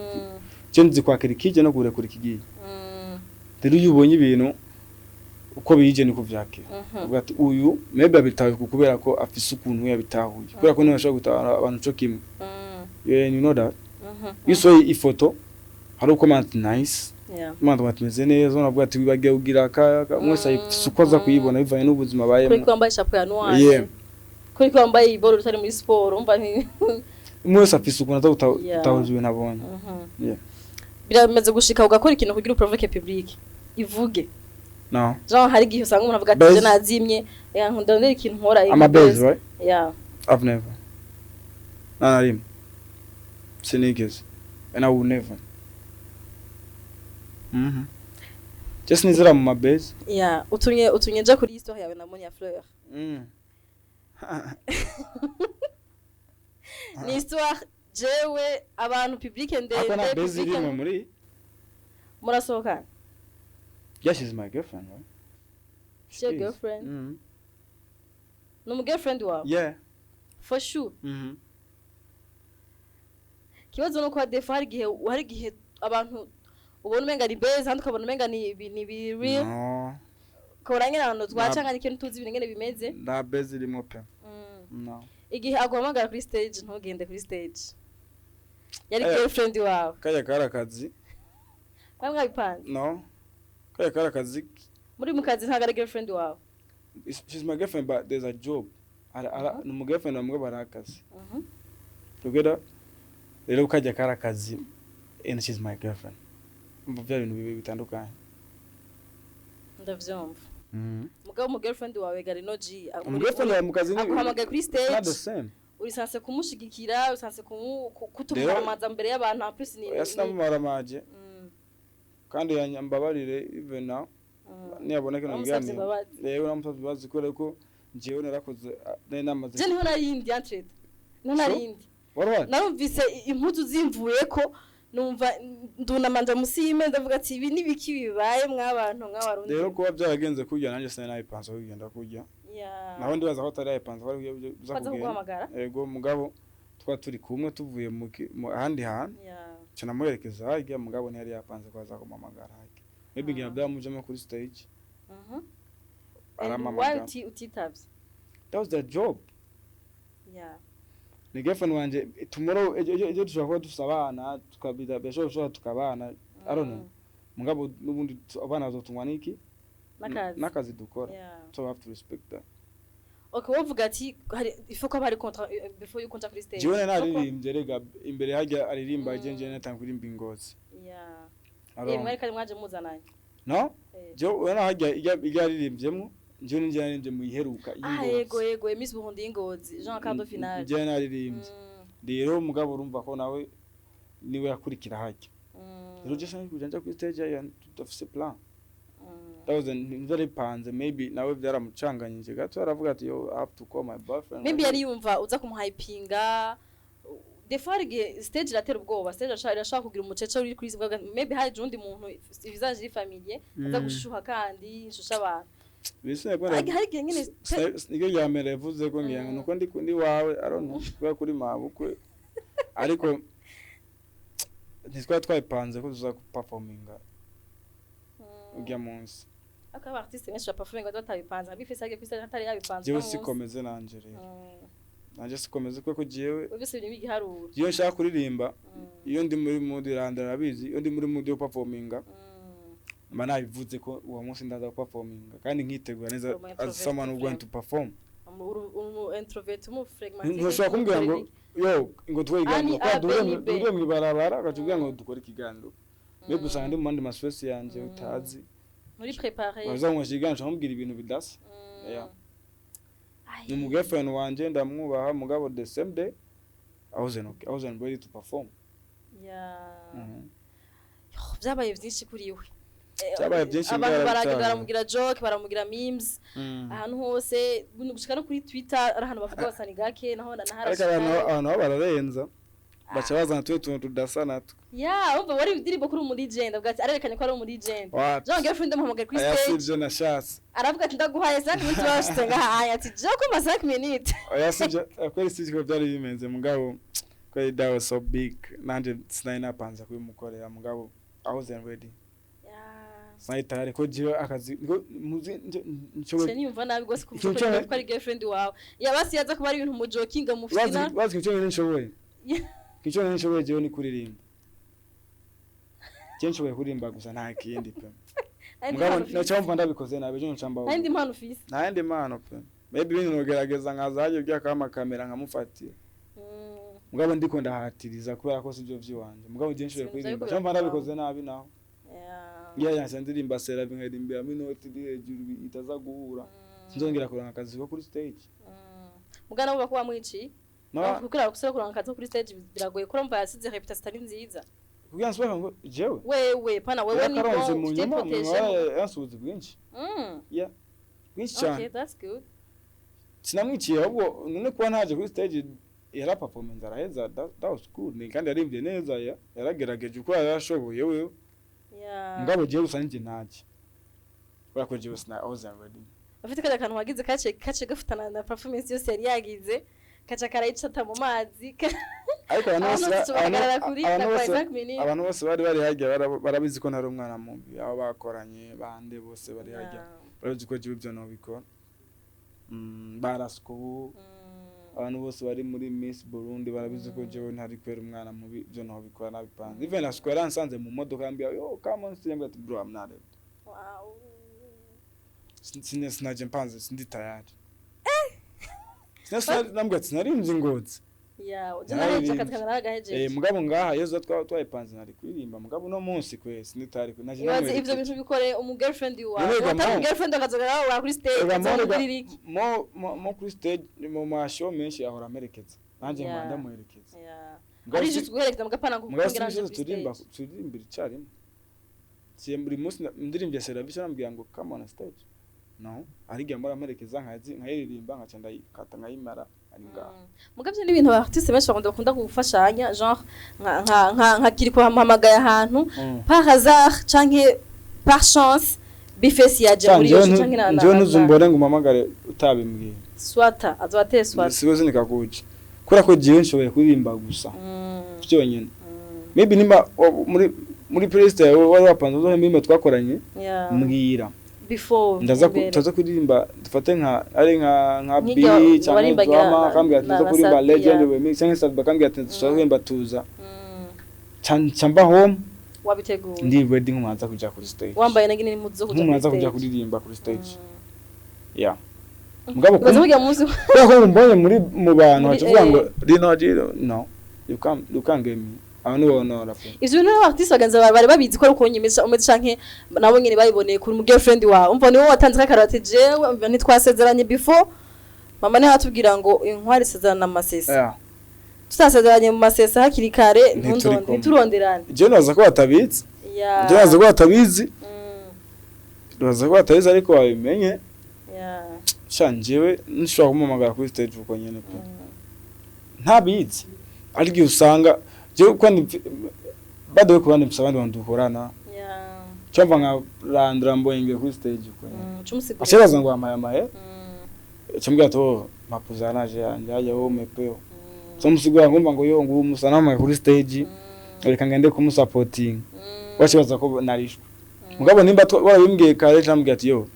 cyo nzi kwakira ikije no kure kuri kigiye rero iyo ubonye ibintu uko bije niko vyakira uvuga ati uyu maybe abitawe kubera ko afise ukuntu yabitahuye kubera ko ntibashobora gutahura abantu cyo kimwe you know that iso ifoto hari comment nice manda batumeze neza unavuga ati wibagiye ugira mwese sukoza kuyibona bivanye n'ubuzima bayemo kuri kwambaye chapeau ya noir kuri kwambaye iboro rutari muri sport umva mwese afise ukuntu atahujwe nabonye birameze gushika ugakora ikintu kugira provoke public ivuge no genre hari gihe usanga umuntu avuga ati je nazimye nkunda ndere ikintu nkora I'm a base right yeah I've never narim sinigeze and I will never just nizera mu mabase yeah utunye je kuri histoire yawe na MONIA FLeur ni histoire jewe abantu public ndende public muri murasohoka yeah she's my girlfriend right she's your girlfriend no my girlfriend wawe yeah for sure kibazo no kwa defa hari gihe abantu ubona umenga ni base handi ukabona umenga ni real no ukabona ngene abantu twacanganye ikintu tuzi ibintu ngene bimeze na base irimo pe no igihe aguhamagara kuri stage ntugende kuri stage yari girlfriend wawe kaya karakazi mwamwe bipanze no kaya karakazi muri mu kazi ntaga ari girlfriend wawe she's my girlfriend but there's a job no mu girlfriend amwe barakazi together rero kajya karakazi and she's my girlfriend umva ibintu bibi bitandukanye ndavyumva mugabo mu girlfriend wawe gari no G mu girlfriend wawe mu kazi ni akwamagaye kuri stage not the same urisanse kumushigikira urisanse kutumuramaza mbere y'abantu plus ni yasinamuramaje kandi yanyambabarire even now niyaboneka nabigane rero namusabye bazi ko jewe narakoze namaze je niho narindi entrete niho narindi narumvise impuzu zimvuye ko numva ndunamanje musime ndavuga ati ibi nibiki bibaye mwabantu nk'abarundi rero kuba byaragenze kujya nanjye sene nayipanza kugenda kujya naho ndibaza ko tari yayipanza ko ari uza kugenda yego mugabo twa turi kumwe tuvuye mu ahandi hantu cyana muherekeza hajya mugabo ntiyari yapanze ko azakumamagara hajya maybe ngira byamujemo kuri stage aramamagara utitavye that was the job ni girlfriend wanje tomorrow ejo dushobora dusabana tukabida besho tukabana I don't know mugabo nubundi abana bazotungwa niki nakazi dukora so I have to respect that okay wovuga ati ifo ko bari contract before you contract kuri stage jione naririmbye rega imbere hajya aririmba jenje natangura Ngozi mwari kari mwaje muzananye no jo wana hajya igaririmbye njye ninjye naririmbye mu iheruka yego Miss Burundi Ngozi Jean Cardo final njye naririmbye rero mugabo urumva ko nawe niwe yakurikira hajya rero je sanze kujanja kuri stage ya tutafise plan very panze maybe nawe byaramucanganyije gato aravuga ati yo have to call my boyfriend maybe yari yumva uza kumuhypinga defarge stage ratera ubwoba stage ashaka kugira umucece uri kuri maybe hari jundi muntu visage y'ifamilie aza gushuha kandi inshusha abantu bise gwana nige yamere vuze ko ngiye nuko ndi wawe I don't know kwa kuri mabukwe ariko nitwa twayipanze ko tuza performinga ujya munsi akaba artiste mesha performinga databipanze bifise age kwisa atari yabipanze jewe sikomeze nanje rero nanje sikomeze ko jewe ubise biri biharuro iyo nshaka kuririmba iyo ndi muri mood irandara abizi iyo ndi muri mood yo performinga mana ivuze ko uwo munsi ndaza performinga kandi nkitegura neza as someone who going to perform introvert mu phlegmatic ntushaka kumbwira ngo yo ngo twigana ko dure mu barabara akatubwira ngo dukore ikiganiro maybe usanga ndi mu mandi maswesi yanje utazi muri préparer bazamwe shiganisha nkubwira ibintu bidasa ni mu girlfriend wanje ndamwubaha mugabo the same day I wasn't ready to perform byabaye byinshi kuri we cyabaye byinshi abantu baramugira joke baramugira memes ahantu hose gushika no kuri Twitter ari ahantu bavuga basani gake naho naharashika abantu bararenza bacha bazana tuntu tudasa natwe umva wari indirimbo kuri mu legend avuga ati arerekanye ko ari mu legend Jean girlfriend muhamagaye kuri stage ayasivyo na chance aravuga ati ndaguhaye 5 minutes washite ngaha ati je ko 5 minutes ayasivyo akweri sije byari bimenze mugabo kweli that was so big nanje sinaina panza kubimukorera mugabo I wasn't ready Sai tayari ko jiwe akazi ngo muzi Se niyumva nabi gose kuvuga ko ari girlfriend wawe. Yabasi yaza kuba ari ibintu mu jokinga mufina. Bazi icyo nshoboye. Icyo nshoboye jiwe ni kuririmba. Cyo nshoboye kuririmba gusa nta kindi pe. Mugabo nacyumva ndabikoze nabe cyo ncamba. Nandi impano ufise. Nandi impano pe. Maybe ibintu nogerageza nkazaje byakama kamera nkamufatira. Mugabo ndiko ndahatiriza kubera ko sivyo vyiwanje. Mugabo je nshoboye kuririmba. Cyumva ndabikoze nabi naho. Yeah. Yanse ndirimba sera binkarimbira minoti hejuru itaza guhura. Sinzongera kuranga akazi ko kuri stage. Mugana uba kuba mwici. No kukira kusera kuranga akazi kuri stage biragoye ko mba yasize reputation itari nziza. Kugira nsubira ngo jewe. Wewe pana wewe ni ngo nyuma yansubiza bwinshi. Yeah. Bwinshi cyane. Okay, that's good. Sinamwiciye ahubwo none kuba ntaje kuri stage yara performance araheza that was good. Ni kandi yarimbye neza yaragerageje uko yarashoboye wewe. Yeah. Ngabo je usanje ntaje. Urako je usna oza ready. Afite kada kantu wagize kace gafutana na performance yose yari yagize kaca karayicata mu mazi. Ariko abantu bose bari hajya barabizi ko ntari umwana mumbi abo bakoranye bande bose bari hajya barabizi ko je ibyo no bikora. Barasko abantu bose bari muri Miss Burundi barabizi ko jewe ntari kwera umwana mubi byo no bikora nabipanze. Even a square ansanze mu modoka ambia yo come on stage but bro I'm not. Wow. Sinaje mpanze sindi tayari. Sasa namwe sinarinzi ngozi. Yeah, ujana katakana agaheje. Mugabo ngaha yezo twayipanze nari kwirimba mugabo no munsi kwese nitari ko naje namwe. Ibyo bintu bikore girlfriend wawe. Utari girlfriend akazogera wa kuri stage. Mo kuri stage mu mashow menshi ahora amerekeza. Nanje mwanda muherekeza. Yeah. Ari just guherekeza mugapana kugira ngo turimbira cyarimo. Siemburi munsi ndirimbye service nambwiye ngo come on stage. No, arigiye mbara amerekeza nkayiririmba nkacanda kata nkayimara ari ngaho. Mugabye n'ibintu artiste benshi bakunda gufashanya genre nka kiri ko hamagaye ahantu par hasard canke par chance bifesi yaje muri yo canke na. Nje nuzumbore ngo mamagare utabimbwiye. Swata azwate swata. Siboze nikakuje. Kura ko jiwe nshoboye kuririmba gusa. Byonyene. Maybe nimba muri playlist yawe wari wapanze zo mbimbe twakoranye. Mbwira. Before ndaza kuririmba dufate nka B cyangwa drama kambya tuza kuririmba legend we mix cyangwa sadba kambya tuza kuririmba tuza chamba home wabiteguye ndi wedding mwanza kuja kuri stage wambaye nagine muzo kuja kuririmba kuri stage yeah mugabo kuvuga munsi ko mbonye mu bantu bavuga ngo LINO no you can't get me abantu bonora pe. Ivyo no artiste baganza bari babizi ko uko nyimeza umeze canke nabo nyene bayiboneye kuri mu girlfriend wawe. Umva niwe watanze karate jewe ntitwasezeranye before. Mama ne hatubwira ngo inkwari sezerana amasesa. Yeah. Tutasezeranye mu masesa hakiri kare ntituronderane. Je naza ko batabizi. Yeah. Je naza ko batabizi. Naza ko batabizi ariko wabimenye. Yeah. Shanjewe nshobora kumamagara kuri stage uko nyene pe. Ntabizi. Ariko usanga je kwani bado ko bandi abandi banduhorana. Yeah. Cyumva nka Landra mboyinge kuri stage uko. Chumusigura. Achebaza ngo amaye. Cyumbwa to mapuzana je yanje wo mepeo. Somusigura ngomba ngo yo ngo umusana kuri stage. Reka ngende kumusupporting. Wachibaza ko narishwe. Mugabo nimba warabimbwiye kare cyambwiye ati yo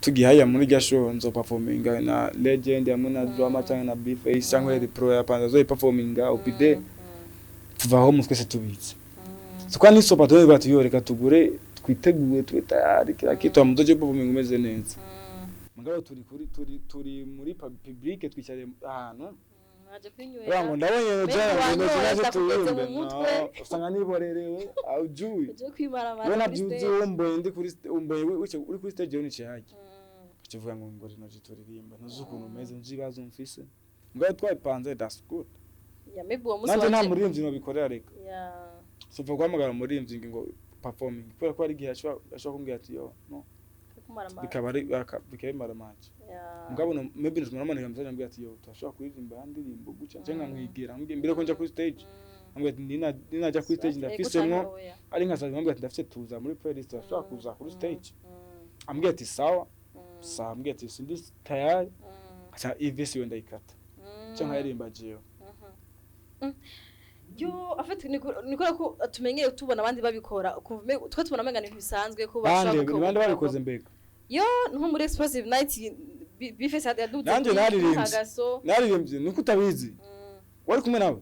tugihaya muri rya show nzo performinga na legend ya muna drama cyangwa na B face cyangwa iri pro ya panza zo performinga opide tuvaho mutwese tubitse kwa ni sopa tuwe bati yo reka tugure twiteguye twitayari kira kitu amudoje performing umeze neza mugabo turi muri public twicare ahantu naje kwinywera rango ndabonye naje tuyumbe usanga niborerewe aujuye je kwimara mara wena byuzi umboye ndi kuri umboye uri kuri stage yo ni cyahaki kivuga ngo ngo rino gituririmba ntuzukuntu umeze nzibazo mfise ngo twayipanze that's good ya maybe uwo musi nanje nta muririmvyi no bikorera reka ya sofa kwamagara muririmvyi ngo performing kubera ko ari gihe ashobora kumbwira ati yo no bikabimara match mugabo no maybe ntumara nkamuzanya mbwira ati yo turashobora kuririmba yandirimbo guca cenga nkwigira mbere ko nja kuri stage ambwira ati ninaja kuri stage ndafisemwo ari nkasaza ambwira ati ndafise tuza muri playlist turashobora kuza kuri stage ambwira ati sawa ambwira ati sindi tayari acha ivesi wenda ikata cenga yarimba jeyo yo afite nikora ko tumenyeye tubona abandi babikora twe tubona amenga ibintu bisanzwe ko bashaka ko bandi babikoze mbega yo nko muri explosive night bifese yadutse nanje naririmbye nuko utabizi wari kumwe nawe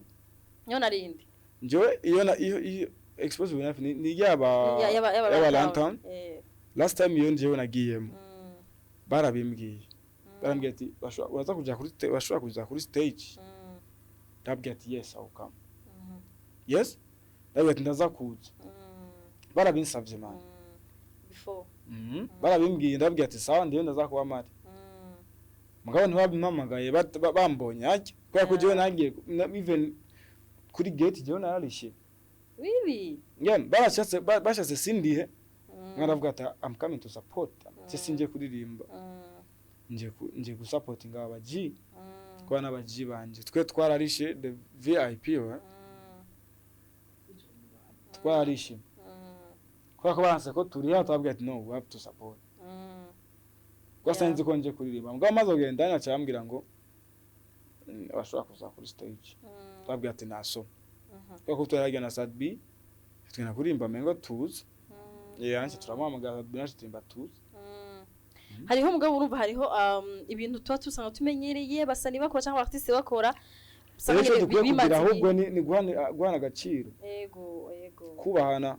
yo narindi njyewe iyo explosive night ni yaba lantern last time iyo njyewe nagiyemo barabimbwiye barambwiye ati bashobora kuja kuri stage ndabwiye ati yes I'll come yes ndabwiye ati ndaza kuza barabinsavye man before barabimbwiye ndabwiye ati sawa ndiyo ndaza kuba mari mugabo ntibabimpamagaye bambonye ajya kubera ko jewe nagiye even kuri gate jewe nararishe wibi bashatse sindihe mwaravuga ati I'm coming to support sinje kuririmba nje gusupportinga abaji kwa n'abaji banje twe twararishe the VIP twararishe kwa ko banse ko turi hata babwira ati no we have to support kwa sanze ko nje kuririmba mugabo maze ogenda nyacambwira ngo bashobora kuza kuri stage babwira ati naso kwa ko twaragiye na Sad B twina kurimba mengo tuzi yanse turamuhamagara binashitimba tuzi hariho mugabo urumva hariho ibintu tuba tusanga tumenyereye basa ni bakora cyangwa artiste bakora usanga bimaze ahubwo ni guhana agaciro yego kubahana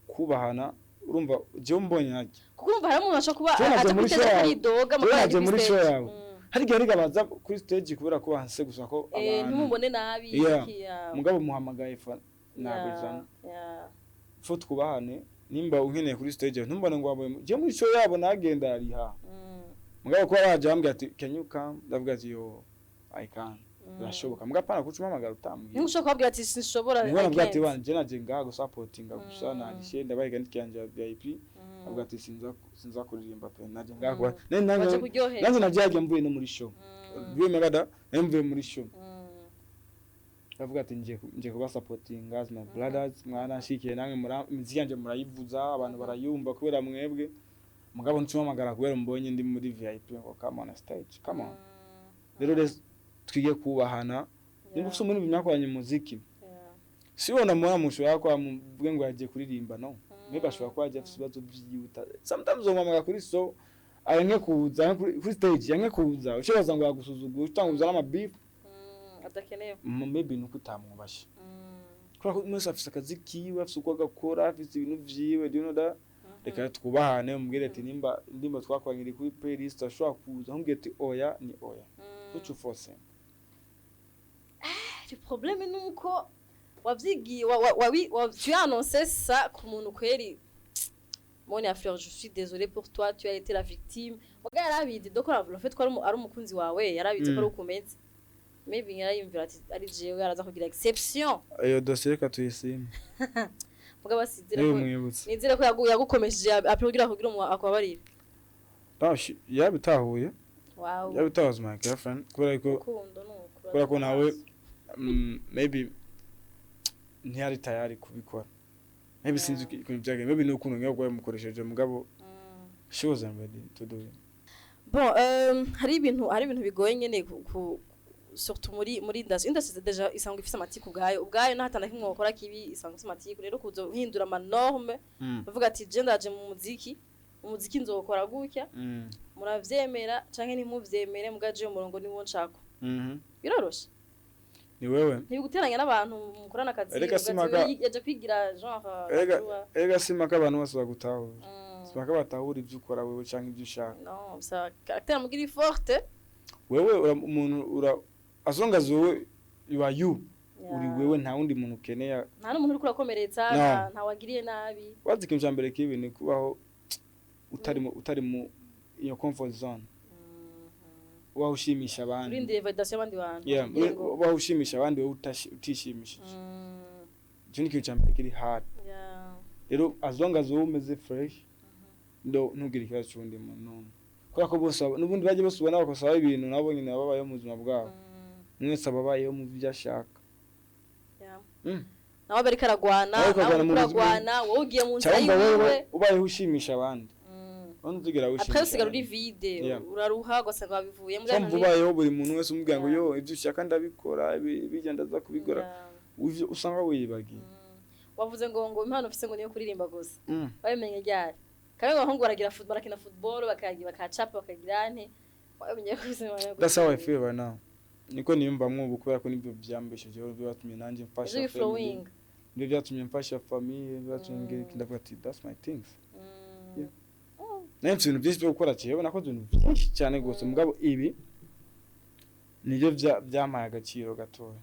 kubahana urumva je mbonye haje kuko urumva hari umuntu ashaka kuba atakuteza kuri doga mukaje muri show yawe hari gihe baza kuri stage kubera ko hanse gusa ko abantu ntumubone nabi mugabo muhamagaye fa nabizana fo twubahane nimba unkeneye kuri stage ntumbone ngo wambaye je muri show yabo nagenda ariha mugabo ko baje ambye ati can you come ndavuga ati yo I can birashoboka mugapana kucuma amagara utambwiye nkushaka kubwira ati sinshobora ndavuga ati banje naje ngago supportinga gusa narishe ndabaye kandi kyanje VIP ndavuga ati sinza kuririmba pe naje ngago nanze naje mvuye no muri show bimegada mvuye muri show ndavuga ati nje kuba supporting as my brothers mwana shikiye namwe imiziki yanje murayivuza abantu barayumva kubera mwebwe mugabo ncuma amagara kubera mbonye ndi muri VIP ngo come on stage come on rero twige kubahana nimba ufite umuntu binyakoranye muziki siona mwana musho yako amvuge ngo yaje kuririmba no maybe ashobora kwa aje afite byiyuta sometimes umamaga kuri so ayanke kuza kuri stage yanke kuza ushoboza ngo yagusuzugura utanguza n'ama beef adakeneye maybe nuko utamwubashe kora ko mwese afite akazi kiwe afite uko agakora afite ibintu vyiwe do you know that reka twubahane umbwire ati nimba twakwangiri kuri playlist ashobora kuza umbwire ati oya ni oya tucu force le problème nuko wavyigiye tu as annoncé ça ku muntu kweri Monia FLeur je suis désolée pour toi tu as été la victime oga yarabizi dokora le fait ko ari umukunzi wawe yarabizi ko ari ukumeze maybe yarayimvira ati ari jewe yaraza kugira exception ayo dossier ka tuyisime mugabo asizira ko nizira ko yagukomeje aprugira kugira mu akwabarira bashi yabitahuye wow yabitahuze my girlfriend kubera ko nawe maybe ntiyari tayari kubikora maybe sinzi ukuntu byage maybe nukuntu ngiye gwa mukoresheje mugabo she was ready to do it bon hari ibintu bigoye nyene surtout muri industry deja isanga ifise amatiku ubwayo nahatana kimwe gukora kibi isanga ifise amatiku rero kuzo hindura ama norme bavuga ati je ndaje mu muziki nzokora gutya muravyemera canke ntimuvyemere mugaje umurongo niwo nshaka biroroshe ni wewe ntiguteranya n'abantu mukorana akazi yaje kwigira genre ega simaka abantu bose bagutahura simaka batahura ivyo ukora wewe canke ivyo ushaka no ça caractère mugiri forte wewe umuntu azonga zowe you are you uri wewe nta wundi muntu ukeneye nta n'umuntu uri kurakomeretsa nta wagiriye nabi wazi kimwe cyambere kibi ni kubaho utari mu iyo comfort zone wahushimisha abandi urindire validation abandi bantu wahushimisha abandi wowe utishimishije cyo ni kimwe cyambere kiri hard rero as long as wowe umeze fresh ntugire ikibazo cy'undi muntu kubera ko bose n'ubundi baje basubona bakosaba ibintu nabo nyine babayeho mu buzima bwabo mwese ababayeho mu byo ashaka nawe bari karagwana nawe kuragwana wowe ugiye mu nzira yiwe ubayeho ushimisha abandi onzigira wishimye après usigara uri vide uraruha gose babivuye mbwa mvubayeho buri muntu wese umubwira ngo yo ibyo ushaka ndabikora bijya ndaza kubikora usanga wibagiye wavuze ngo impano ufise ngo niyo kuririmba gusa babimenye ryari kabe abahungu baragira football bakina football bakacapa bakagira nte wamenye ko that's how I feel right now niko niyumva mwo kubera ko nibyo byambesheje byatumye nanjye mfasha family nibyo byatumye mfasha family byatumye ndavuga ati that's my things Netse ibintu byinshi byo gukora cyewe nakoze ibintu byinshi cyane gose mugabo ibi nibyo byamaye agaciro gatoya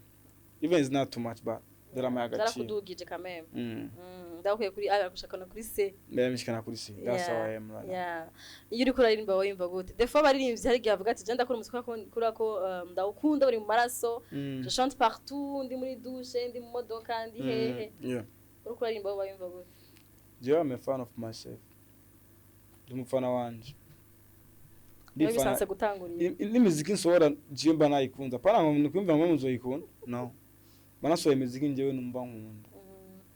even is not too much but daramaye agaciro zarakudugije kameme ndakwiye kuri gushakana kuri C ndamishikana kuri C that's how I am right yeah iyo uri kuririmba wimva gute defo baririmbye hari gihe avuga ati je ndakora umuziki kuri ko ndawukunda buri mu maraso je chante partout ndi muri douche ndi mu modoka ndi hehe uri kuririmba wimva gute je am a fan of myself ndumufana wanje bisanse gutangurira n'imiziki nsohora je mba nayikunda para ngo kwimva ngo muzoyikunda no banasohoye imiziki njyewe numva nkunda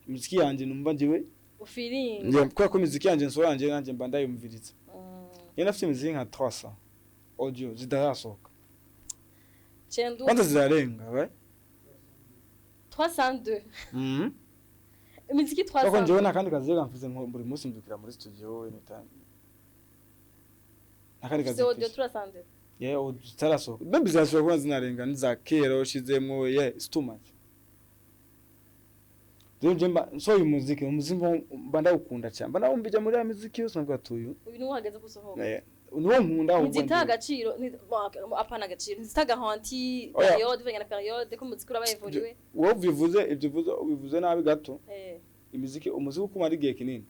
imiziki yanje numva njyewe ufiringa kwa ko imiziki yanje nsohora njyewe nanje mba ndayumviriza yena afite imiziki nka 300 audio zidarasohoka chendu kwanza zirarenga right 302 imiziki 300 kwa njyewe nakandi kazi gamfize buri munsi mbyukira muri studio anytime nakandi kazi audio 302 yeah zitarasohoka bembi zasohoka zinarenga niza kero shizemwo it's too much Jemba so umuziki mba ndawukunda cyane mba nawumbije muri ya muziki yose nabwo atuyu uyu ni uhageze gusohoka niwo nkunda ahubwo nzita agaciro apana agaciro nzita garanti periode vengana periode ko muziki urabayevuriwe wowe bivuze nabi gato imiziki umuziki uko ari gihe kinini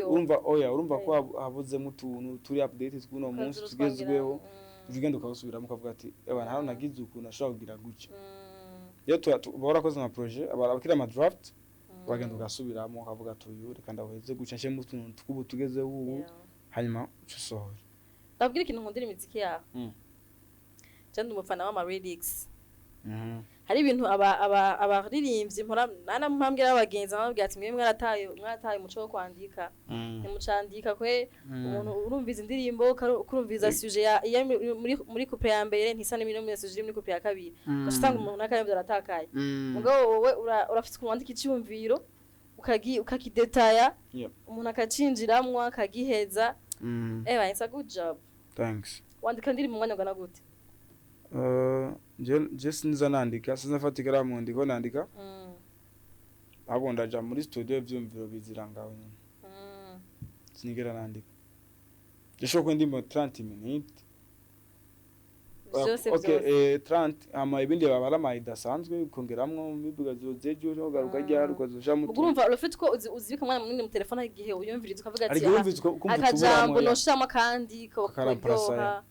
urumva ko habuzemo utuntu turi updated kuno munsi tugezweho ugenda ukabusubiramo ukavuga ati eba hano nagize ukuntu ashobora kugira gucyo iyo barakoze ama projet abakira ama draft wagenda ugasubiramo ukavuga ati uyu reka ndaweze gucya nshye mu tuntu twubu tugezeho ubu hanyuma usohora ndabwira ikintu nkundira imiziki yawe cyane umufana wa lyrics hari ibintu abaririmbyi mpora mpambwira abagenzi bambwira ati mwe mwarataye umuco wo kwandika nimucandika kwe umuntu urumviza indirimbo kurumviza sujet ya muri couple ya mbere ntisa n'imino muri sujet muri couple ya kabiri gasanga umuntu nakayembe aratakaye mugabo wowe urafite kumwandika icyumviro ukakidetaya umuntu akacinjiramwa akagiheza it's a good job thanks wandika indirimbo mwanya ngana gute just niza nandika sinafata ikaramu ndiko nandika abo ndaja muri studio byumviro bizirangawe sinigera nandika jesho ndimo 30 minutes okay 30 ama ibindi babara mayidasanzwe kongeramwo mibuga zozejo no garuka ryaruka zoja mu urumva urafite ko uzibika mwana munini mu telefone igihe uyumviriza ukavuga ati akajambo no shama kandi ko kuryoha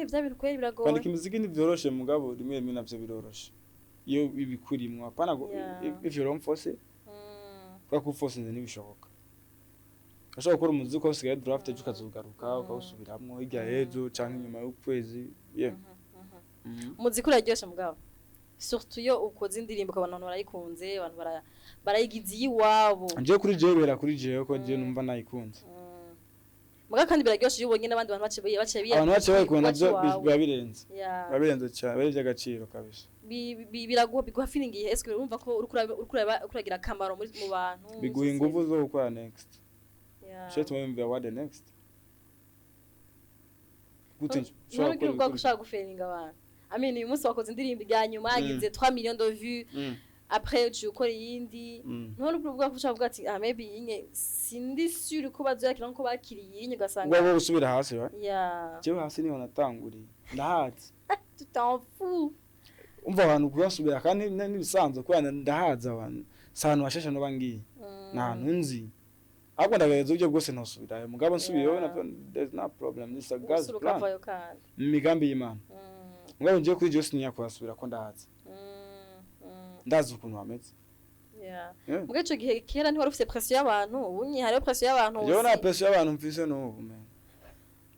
byabiri kweli biragoye kwandika imiziki ni byoroshe mugabo rimwe navyo biroroshe iyo ibikurimwa apana if you don't force it kwa ku force ntibishoboka ashobora gukora umuziki usigaye draft ejo ukazugaruka ukawusubiramwo hirya ejo canke nyuma y'ukwezi umuziki uraryoshe mugabo surtout yo ukoze indirimbo abantu barayikunze abantu barayigize iwabo nje kuri jewe bera kuri jewe ko je numva nayikunze muga kandi biraryoshe iyo ubonye n'abandi bantu baciye abantu baciye kubona byo babirenze cyane bari by'agaciro kabisa biguha feeling ihe eske urumva ko ukuragira akamaro mu bantu biguha ingufu zo gukora next shit mwembe what the next gute nshobora gushaka guferinga abantu uyu munsi wakoze indirimbo ya nyuma yagize 3 millions de vues après tu ukora yindi none kuvuga ko ushaka ati maybe inye sindi sure ko bazoyakira nko bakiriye inye gasanga ngo usubira hasi wa jewe hasi niho natanguriye ndahatse tu t'en fous umva abantu kubasubira kandi nibisanzwe ko ndahaza abantu sanu washasha no bangiye nta ntunzi ahubwo ndagayezo byo bwose ntusubirayo mugabo nsubiyeho there's no problem this a God's plan migambi y'Imana mugabo ngiye kuri Jose nyakwasubira ko ndahaza ndazi ukuntu ameze mugaco gihe kera nti wari ufite pression y'abantu ubunye hari pression y'abantu yo na pression y'abantu mfise no men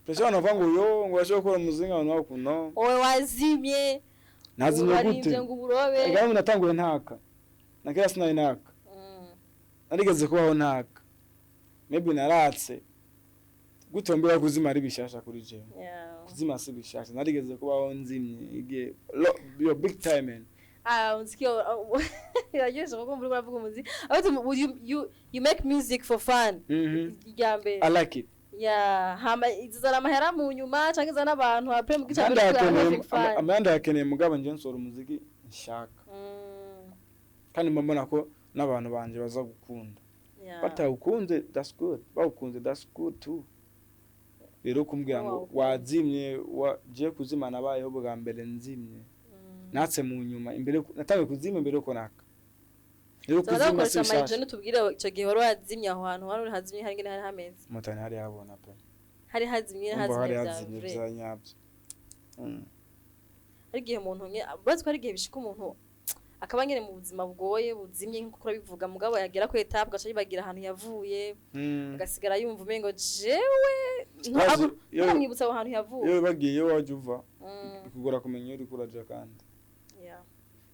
pression y'abantu vango yo ngo ashobora gukora muzinga abantu bakuno owe wazimye nazimye gute ngaho natanguye ntaka nakira sinari ntaka narigeze kubaho ntaka maybe naratse gutombera kuzima ari bishasha kuri je kuzima si bishasha narigeze kubaho nzimye igihe yo big time man unsikia yajesho ngo muri bavuga umuziki you make music for fun igambe I like it hama izara amahera mu nyuma canke izana abantu apre mu gicambe amanda yakeneye mugabo nje nsora umuziki nshaka kandi mbona ko n'abantu banje baza gukunda batawukunze that's good bawukunze that's good too rero kumbwira ngo wazimye je kuzima nabayeho bwa mbere nzimye natse mu nyuma imbere natangiye kuzima imbere ko naka rero kuzima se shasha tubwire ico gihe wari wazimye aho hantu wari hazimye hari ngene hari hameze mutane hari yabona pe hari hazimye bya nyabyo ari gihe umuntu nke bazi ko ari gihe bishika umuntu akaba ngene mu buzima bugoye buzimye nko kurabivuga mugabo yagera ko etape gacha yibagira ahantu yavuye agasigara yumva umengo jewe ntamwibutsa aho hantu yavuye yo bagiye waje uva kugora kumenya uri kuraje kandi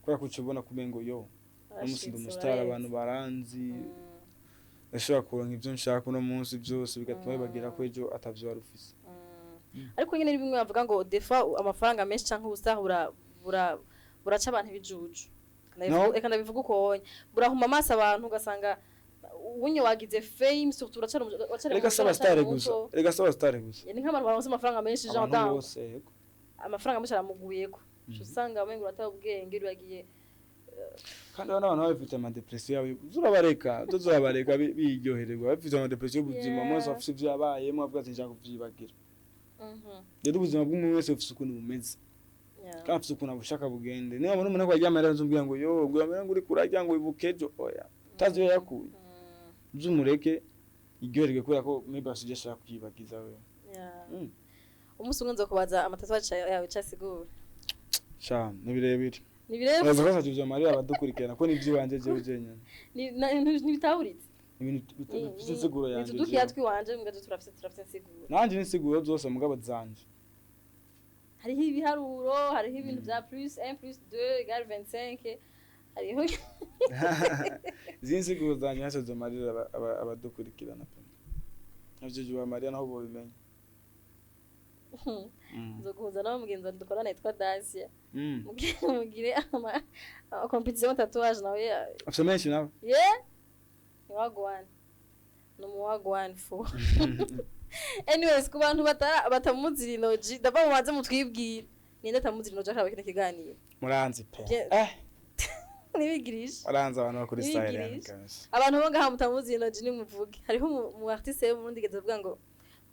kora kucibona kumengo yo umusindo mustara abantu baranzi ashobora kuronka ivyo nshaka no munsi byose bigatuma bibagira ko ejo atavyo warufise ariko nyene bimwe bavuga ngo defa amafaranga menshi canke ubusahura buraca abantu bijuju eka ndabivuga uko burahuma amaso abantu ugasanga unye wagize fame surtout uracana rega saba star gusa ni nk'abantu baronse amafaranga menshi Jean Dan amafaranga menshi aramuguyeko usanga amengo urataye ubwenge uragiye kandi abantu bafite ama depression zurabareka biryohererwa bafite ama depression y'ubuzima mose afite ivyo yabayemo avuga ati nshaka kuvyibagira rero ubuzima bw'umuntu wese ufite ukuntu bumeze kandi ufite ukuntu abushaka bugende niba umuntu ko aryamara nzumbwira ngo yo gwamera ngo uri kurajya ngo ibukejo oya tazo yakuye byumureke igyorege kubera ko maybe ashaka kwibagiza we umunsi umwe nzokubaza amatatuwaje yawe casigura sha nibirebire baza basa byo Maria abadukurikirana ko nivyo wanje je ujenyana ni bitawuritse ibintu bisiguro yanje tuduki yatwi wanje mugaje turafite siguro nanje ni siguro zose mugabo zanje hariho ibiharuro hariho ibintu bya plus 1 plus 2 = 25 hariho zinsiguro zanje hase zo Maria abadukurikirana pe navyo je Maria naho bo bimenya nzokuza nawe mugenzi wa dukorana yitwa Dacia mugire ama competition tatouage nawe afite menshi nawe wagwan no wagwan fo anyways ku bantu batamuzi LINO daba mubanze mutwibwira ninde tamuzi LINO akaba kino kiganiro muranzi pe nibigirisha muranzi abantu bakuri style yanjye abantu bo ngaha mutamuzi LINO ni muvuge hariho mu artiste yo murundi geze avuga ngo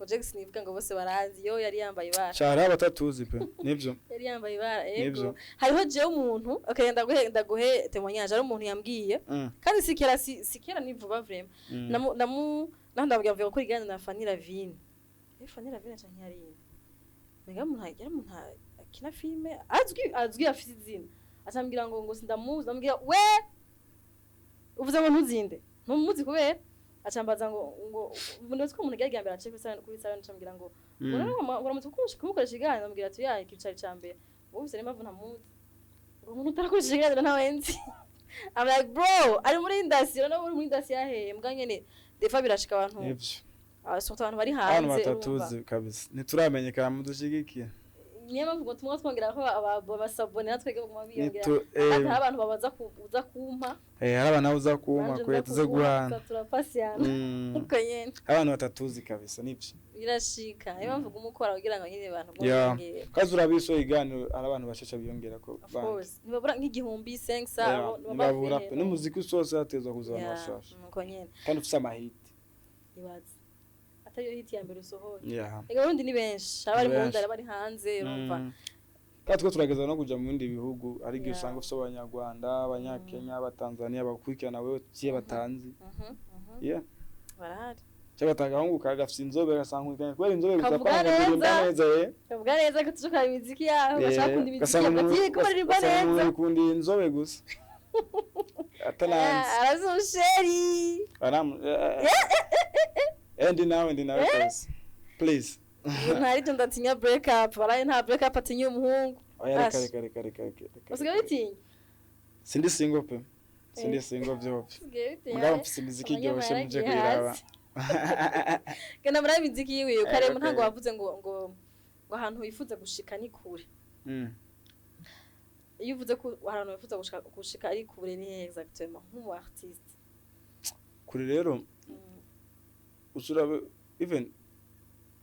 Jackson nivuga ngo bose baranzi yo yari yambaye ibara cyara batatuzi pe nivyo yari yambaye ibara yego hariho je umuntu akagenda guhe témoignage ari umuntu yambwiye kandi sikera nivuga vraiment ndabwira mvuga ko igana na Fanny Lavine Fanny Lavine cyane yari mega umuntu akina filme azwi afite izina atambwira ngo sindamuzi ndambwira we uvuze ngo ntuzinde ntumuzi kubera acambaza ngo ndetse ko umuntu yagiye ambera ace kuri sale ncambira ngo uramutse kumukoresha igana ndambwira ati ya ikicari cambere wowe se niba vuna muzi ngo umuntu utarakoresha igana nawe nzi I'm like bro ari muri industry no muri industry yahe mbwa nyene defa birashika abantu surtout abantu bari hanze abantu batatuzi kabisa ntituramenyekana mu dushigikiye niyo mpamvu ngo tumwe twongera ko abasabone natwege mu mabiyongera ati abantu babaza kuza kumpa hari abantu baza kumpa kwe tuze guhana turapasiana uko nyene abantu batatuzi kabisa nivyo birashika niyo mpamvu gumukora kugira ngo nyine abantu bongere kazi urabiso iganiro ari abantu bashasha biyongera ko of course nibabura nk'igihumbi 500 nibabura pe n'umuziki sose atezwa kuza abantu bashasha uko nyene kandi ufite amahiti ibaze atariyo hiti ya mbere usohoye ega burundi ni benshi abari mu ndara bari hanze urumva kandi twe turageza no kuja mu bindi bihugu ari gihe usanga ufite abanyarwanda abanyakenya abatanzania bakurikirana wewe kiye batanzi barahari cyabataga ahungu kagafite inzobe gasanga ukanye kubera inzobe bizapanga kurimba neza kavuga neza ko tujuka imiziki yaho bashaka kundi imiziki ati ko barimba neza kundi inzobe gusa atalanze arazusheri Endi nawe please ntari cyo ndatinya break up baraye nta break up atinya umuhungu oya reka usigaye bitinya sindi single pe sindi single byo mugabo mfite imiziki iryoshye muje kwiraba Genda muri imiziki yiwe kare ntango wavuze ngo ahantu wifuza gushika ni kure. Iyo uvuze ko ahantu wifuza gushika ari kure ni exactement nk'umu artiste. Kuri rero usura even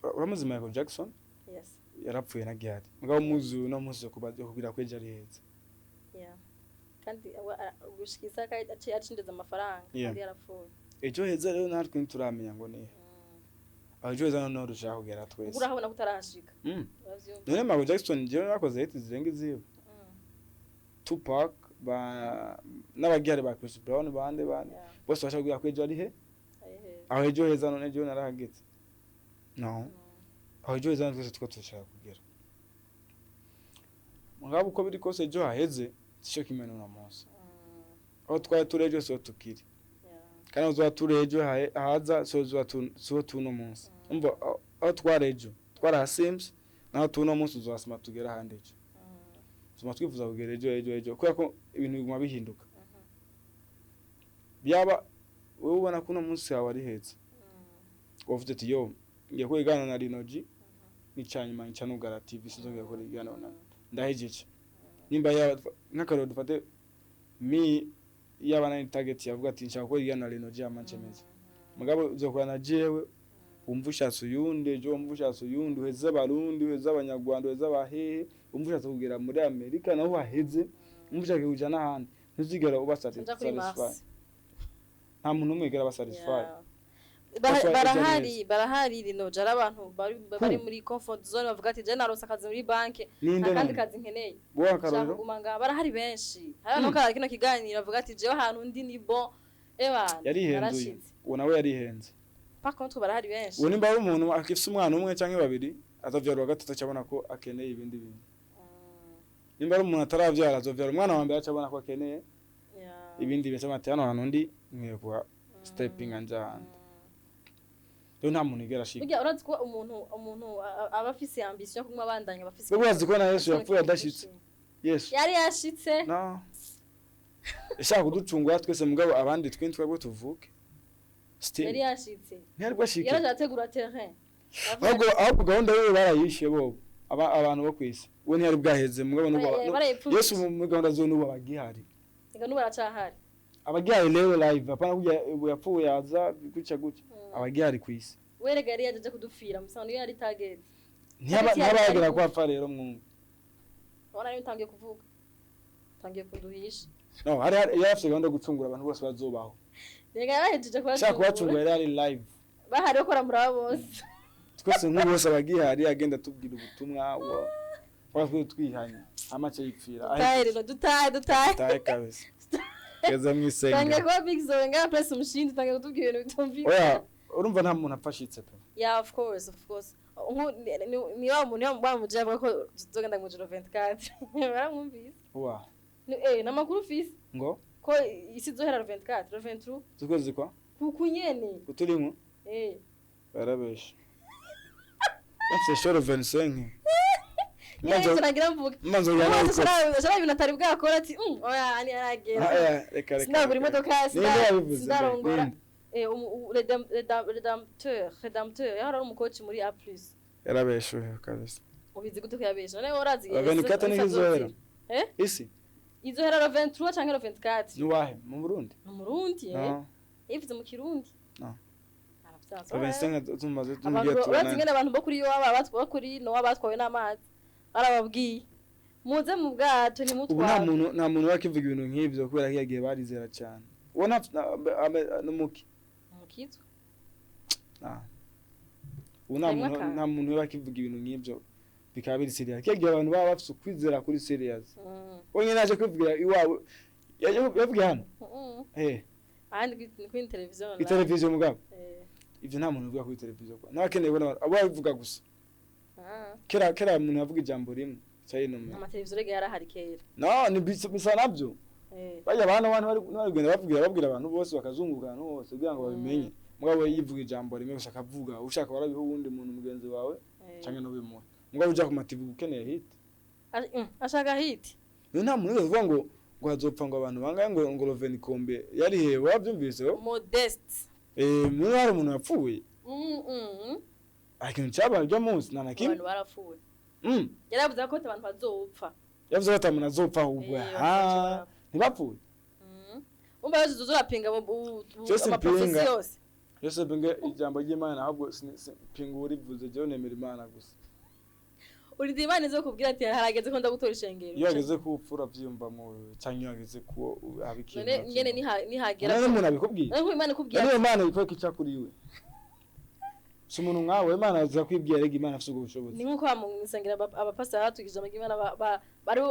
uramuzi Michael Jackson? Yes. Yarapfuye na gihari. Mugabo muzu no muzo kubira kweja ari heza. Yeah. Kandi gushikisa kai acindeza amafaranga kandi yarapfuye. Ejo heza rero natwe nturamenya ngo ni. Aho heza no rushaka kugera twese. Urabona kutarashika. None Michael Jackson je nakoze hit zirenga ziwe. Tupac n'abagihari ba Chris Brown bande bose bashaka kugera kwejo ari he? Aho ejo heza none je narahageze. No. Aho ejo heza twese tushaka kugera. Mugabo uko biri kose ejo haheze sicyo kimeno na Mose. Aho twari turejo so tukiri. Kana uzwa turejo haza so tuno munsi. Umva aho twarejo twarahasimse naho tuno munsi uzasima tugera handejo. Tuma twifuza kugera ejo kubera ko ibintu biguma bihinduka. Byaba wowe ubona ko no munsi yawe ari heza. Wavuze ati yo ngiye kwigana na LINO nicanyuma ncanugara TV sinzongera gukora igana na ndahejeje. Nimba ya nk'akaro dufate yabana ni target yavuga ati nshaka ko igana na LINO amanchemeza. Mugabo uzokora na jewe umvushatse uyunde jo umvushatse uyunde uheze abarundi uheze abanyarwanda uheze abahehe umvushatse kugera muri Amerika naho waheze umvushake kuja n'ahandi ntuzigera uba satisfied. Nta muntu umwegera aba satisfied. barahari LINO jara abantu bari muri comfort zone bavuga ati je narose akazi muri banke kandi kazi nkeneye kugumanga barahari benshi hari no kara kino kiganiro bavuga ati je ahantu ndi ni bon yarihenduye uwo nawe yarihenze par contre barahari benshi uwo nimba ari umuntu akifise umwana umwe canke babiri azavyara gatatu cyabona ko akeneye ibindi bintu nimba ari umuntu ataravyara azovyara umwana wa mbere cyabona ko akeneye ibindi bintu cyamate hano hantu ndi nkwiye kuba stepping anjana. Nta muntu igera shika. Burya urazi ko umuntu aba afise ambition kumwe abandanya bafise. Bwo urazi ko na Yesu yapfuye adashitse. Yesu. Yari yashitse. No. Eshaka kuducungura twese mugabo abandi twintwe bwo tuvuke. Still. Yari yashitse. Ntari bashike. Yari ategura terrain. Ahubwo gahunda yo barayishe bo. Abantu bo kwisi. Uwo ntiyari bwaheze mugabo nuba. Yesu mu gahunda zo nuba bagihari. Ega nuba aracahari. Abagihari rero live apana kujya yapfuye yaza guca abagihari kwisi. Werega yari yaje kudupfira musano yari target. Ntiyabagera kwa apfa rero mwumva. Ora yo tangiye kuvuga. Tangiye kuduhisha. No, hari yafise gahunda gucungura abantu bose bazobaho. Rega yarahejeje kwa. Shaka kubacungura yari live. Bahari okora muri bose. Twese nk'ubose abagihari agenda tubwira ubutumwa wa twihanye amace yipfira. Dutahe kabisa. Keza mwisenga. Tangiye kwa big zone nga press umushindi tangiye kutubwira ibintu bitumvika. Oya, urumva nta muntu apfashitse pe. Yeah, of course. Ni wa muntu yamuje avuga ko tuzogenda mu 24. Baramwumvise. Wa. Na makuru fisi. Ngo? Ko isi zohera 24, 23. Tukoze kwa? Kukunyene. Kuturimo? Barabesha. That's short of 25. Manzo nagira mvuga. Manzo yana. Shara ibintu atari bwakora ati oya ani aragera. Reka. Sinagura imodoka sindarongora. Redempteur yari umukoci muri A+. Yarabeshuye kabisa. Ubizi gute kuyabesha none urazi Yesu nizohera isi izohera 23 canke 24 nuwahe mu Burundi ivuze mu Kirundi abasenga tumaze tumbiye urazi ngene abantu bo kuri yo abatwa kuri no abatwawe n'amazi arababwiye muze mu bwato ntimutwara nta muntu wakivuga ibintu nk'ibyo kubera ko yagiye barizera cyane ubona n'umuki umukizwa nta muntu wakivuga ibintu nk'ibyo bikaba biri serious kigiye abantu baba bafite kwizera kuri serious wonye naje kwivugira iwawe yavuga hano ahandi kuri televiziyo televiziyo mugabo ivyo nta muntu uvuga kuri televiziyo kwa nakeneye bona abo bavuga gusa kera umuntu yavuga ijambo rimwe cyane no amateleviziyo rege yarahari kera no ni bisa nabyo bajya abantu bari genda babwira abantu bose bakazunguka no bose kugira ngo babimenye mugabo yivuga ijambo rimwe gusa akavuga ushaka warabiho wundi muntu mugenzi wawe cyangwa no bimuha mugabo uja ku mativu ukeneye hit ashaka hit nta muntu uvuga ngo hazopfa ngo abantu bangaye ngo Roveni Kombe yari hewe wabyumvise Modeste muri hari umuntu yapfuye ikintu cyabaye ryo munsi nta na kimwe abantu barapfuye yaravuze ko abantu bazopfa yavuze ko atamuntu azopfa ahubwo ntibapfuye umva yose uzurapinga amaprofesi yose yose pinga ijambo ry'Imana ahubwo pinga urivuze je nemera Imana gusa urindi Imana izo kubwira ati harageze ko ndagutora ishengero iyo ageze ku upfura byumva mu cyangwa iyo ageze ku abikintu none ngene nihagera none umuntu abikubwiye none Imana ikubwira none Imana ikwereka icyo kuriwe si umuntu nkawe Imana aza kwibwira rega Imana afite ubushobozi ni nkuko bamusengera abapastor batugije amagimana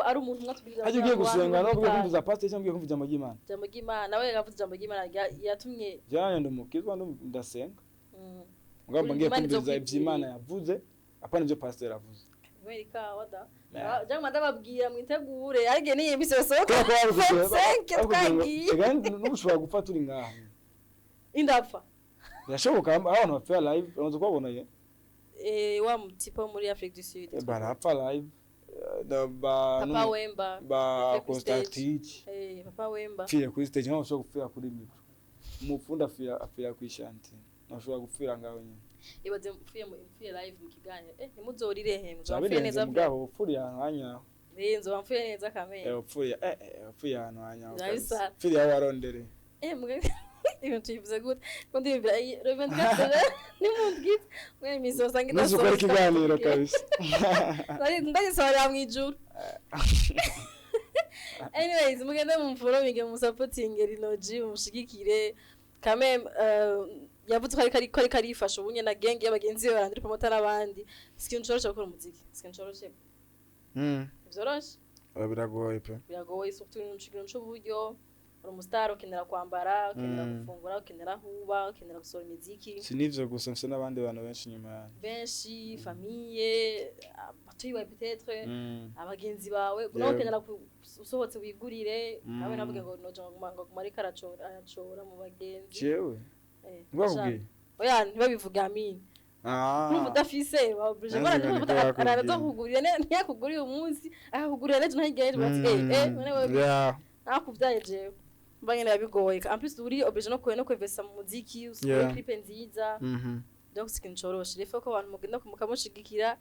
ari umuntu umwe atubwira aje ugiye gusenga no bwo kumvuza pastor cyangwa kumvuza amagimana jambo gimana nawe yavuze jambo gimana yatumye jana ndumukizwa ndasenga ngamba ngiye kumvuza iby'Imana yavuze apana ibyo pastor yavuze Amerika wada jambo ndababwira mwitegure arige niye bisosoka kandi n'ubushobora gufata uri ngaha indapfa birashoboka abantu bapfa live unazo kubona ye wa mutipa muri Afrique du Sud barapfa live Papa Wemba ba Constantine Papa Wemba fira kuri stage nko ushobora gupfira kuri micro umufunda afira ku ishanti nashobora gupfira ngaho nyine ibaze mfuye live mu kiganiro nimuzorire he muzapfire neza mugabo upfuri ahantu hanya nzo bamfuye neza kamere upfuye ahantu hanya Zabisa fira yawarondere ibintu tuyivuze gute ko ndibira revendicateur ni mundgit mwe misoza ngida so nuzukora ikiganiro kabisa ndagisohora mu ijuru anyways mugende mumfuro bige musupporting Rinoji mushigikire kame yavuze ko ari karifasha ubunye na gang y'abagenzi barandira promoter abandi sikintu cyoroshye gukora umuziki sikintu cyoroshye byoroshye biragoye pe biragoye surtout n'umushikiranyo cy'uburyo umustar ukenera kwambara ukenera gufungura ukenera huba ukenera gusora imiziki sinivyo gusa mfite n'abandi bantu benshi nyuma yanjye benshi famille batuyiwe peut-être abagenzi bawe no ukenera usohotse wigurire nawe navuga ngo noje ngo marika aracora mu bagenzi jewe ngwabwiye oya ntibabivuga amini Kuba udafise baburije bara arazokugurira ntiyakuguriye umunsi akakugurira nejo ntayigeje bati nakuvyaye jewe mbanye yabigoye en plus uri oblige no kwevesa mu muziki usubire clip nziza donc sikintu coroshe rero ko abantu mugenda mukamushigikira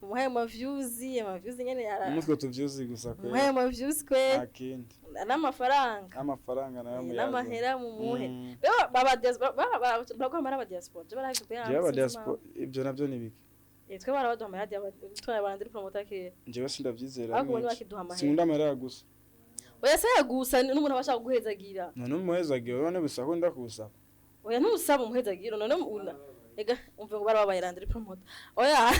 umuhaye ama views nyene yara umutwe tu views gusa kwe umuhaye ama views kwe akindi n'amafaranga nayo mu n'amahera mu muhe rero baba diaspora baba diaspora ibyo nabyo nibiki twe barabaduha amahera twaye barandira promoter ke jewe sindavyizera ahubwo ni bakiduha amahera sinkunda amahera gusa oya saya gusa n'umuntu abashaka guhezagira none umuhezagira urone gusa ko ndakusa oya ntusaba umuhezagira none ega umve ngo barabaye randira promoter oya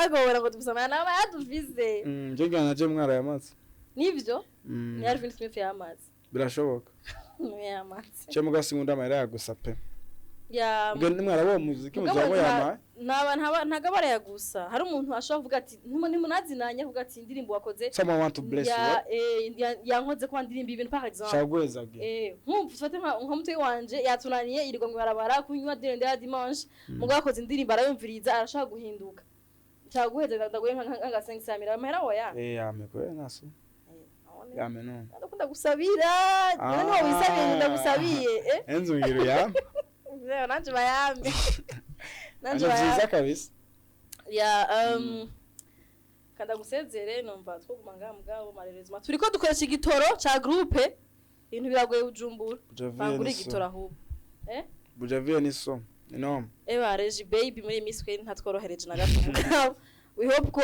agobora ngo tubusama naba yadufise nje gana je mwara yamaze nivyo ni Alvin Smith yamaze birashoboka yamaze cyo mugasinkunda amahera gusa pe ya ngene mwara wo muziki muzamo yama ntagabara yagusa hari umuntu ashobora kuvuga ati ntimunazinanya kuvuga ati indirimbo wakoze someone want to bless you yankoze kwa ndirimbo ibintu par exemple shagwezage mfate nko mutwe wanje yatunaniye irirwa mu barabara kunywa dende ya dimanche mugakoze indirimbo arayumviriza arashaka guhinduka cyaguheza ndaguye nk'agasengisamira amahera oya yameko naso yameno ndakunda gusabira none wisabira ndagusabiye enzo ngiro ya nanje bayambe nanje byiza kabisa ya kanda gusezere numva twoguma mugabo marerezima turiko dukoresha igitoro ca groupe ibintu biragoye ujumbura bangura igitoro ahubwo Bujavie ni so enorme reji baby muri Miss Queen ntatworohereje na gato mugabo we hope ko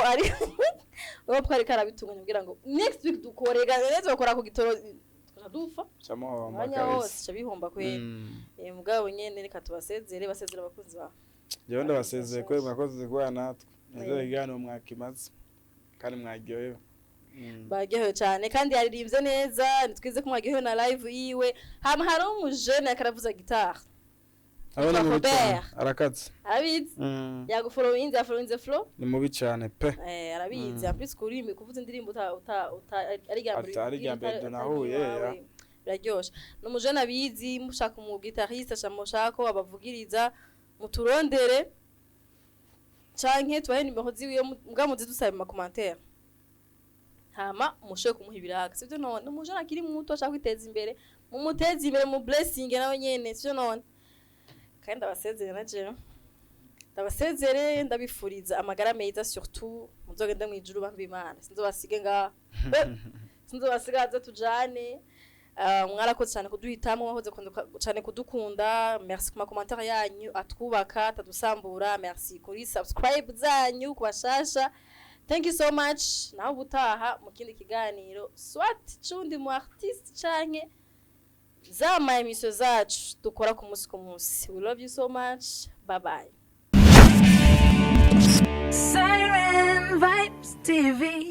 ari karabitunganya kugira ngo next week dukorega neza bakora ku gitoro dufa chamo mwanya wose chabihomba kwe mugabo nyene reka tubasezere basezera abakunzi ba jewe ndabasezeye ko mwakoze kwa natwe nzo igano mwakimaze kandi mwagiyeyo bagiyeho cyane kandi yaririmbye neza nitwize ko mwagiyeho na live yiwe hari umujene yakaravuza guitar abana mu bitaro arakatse arabizi yagufollowinze afollowinze FLeur ni mubi cyane pe arabizi plus kurimbe kuvuza indirimbo ari gambere nahuye biraryoshe n'umujene abizi mushaka mu guitariste shamushako abavugiriza muturondere canke tubahe nimero ziwiye mugamuzi dusabe mu commentaire hama mushoye kumuha ibiraka sivyo none umujene akiri muto ashaka kwiteza imbere mumuteze imbere mu blessing nawe nyene sio none kandi abasezere na je ndabasezere ndabifuriza amagara meza surtout muzogende mu ijuru bantu b'Imana sinzobasige nga sinzobasigaze tujane mwarakoze cyane kuduhitamo wahoze cyane kudukunda merci ku commentaire yanyu atwubaka tadusambura merci kuri subscribe zanyu kubashasha thank you so much naho butaha mu kindi kiganiro swat cundi mu artiste canke zama emission zacu dukora ku munsi we love you so much bye bye Siren Vibes TV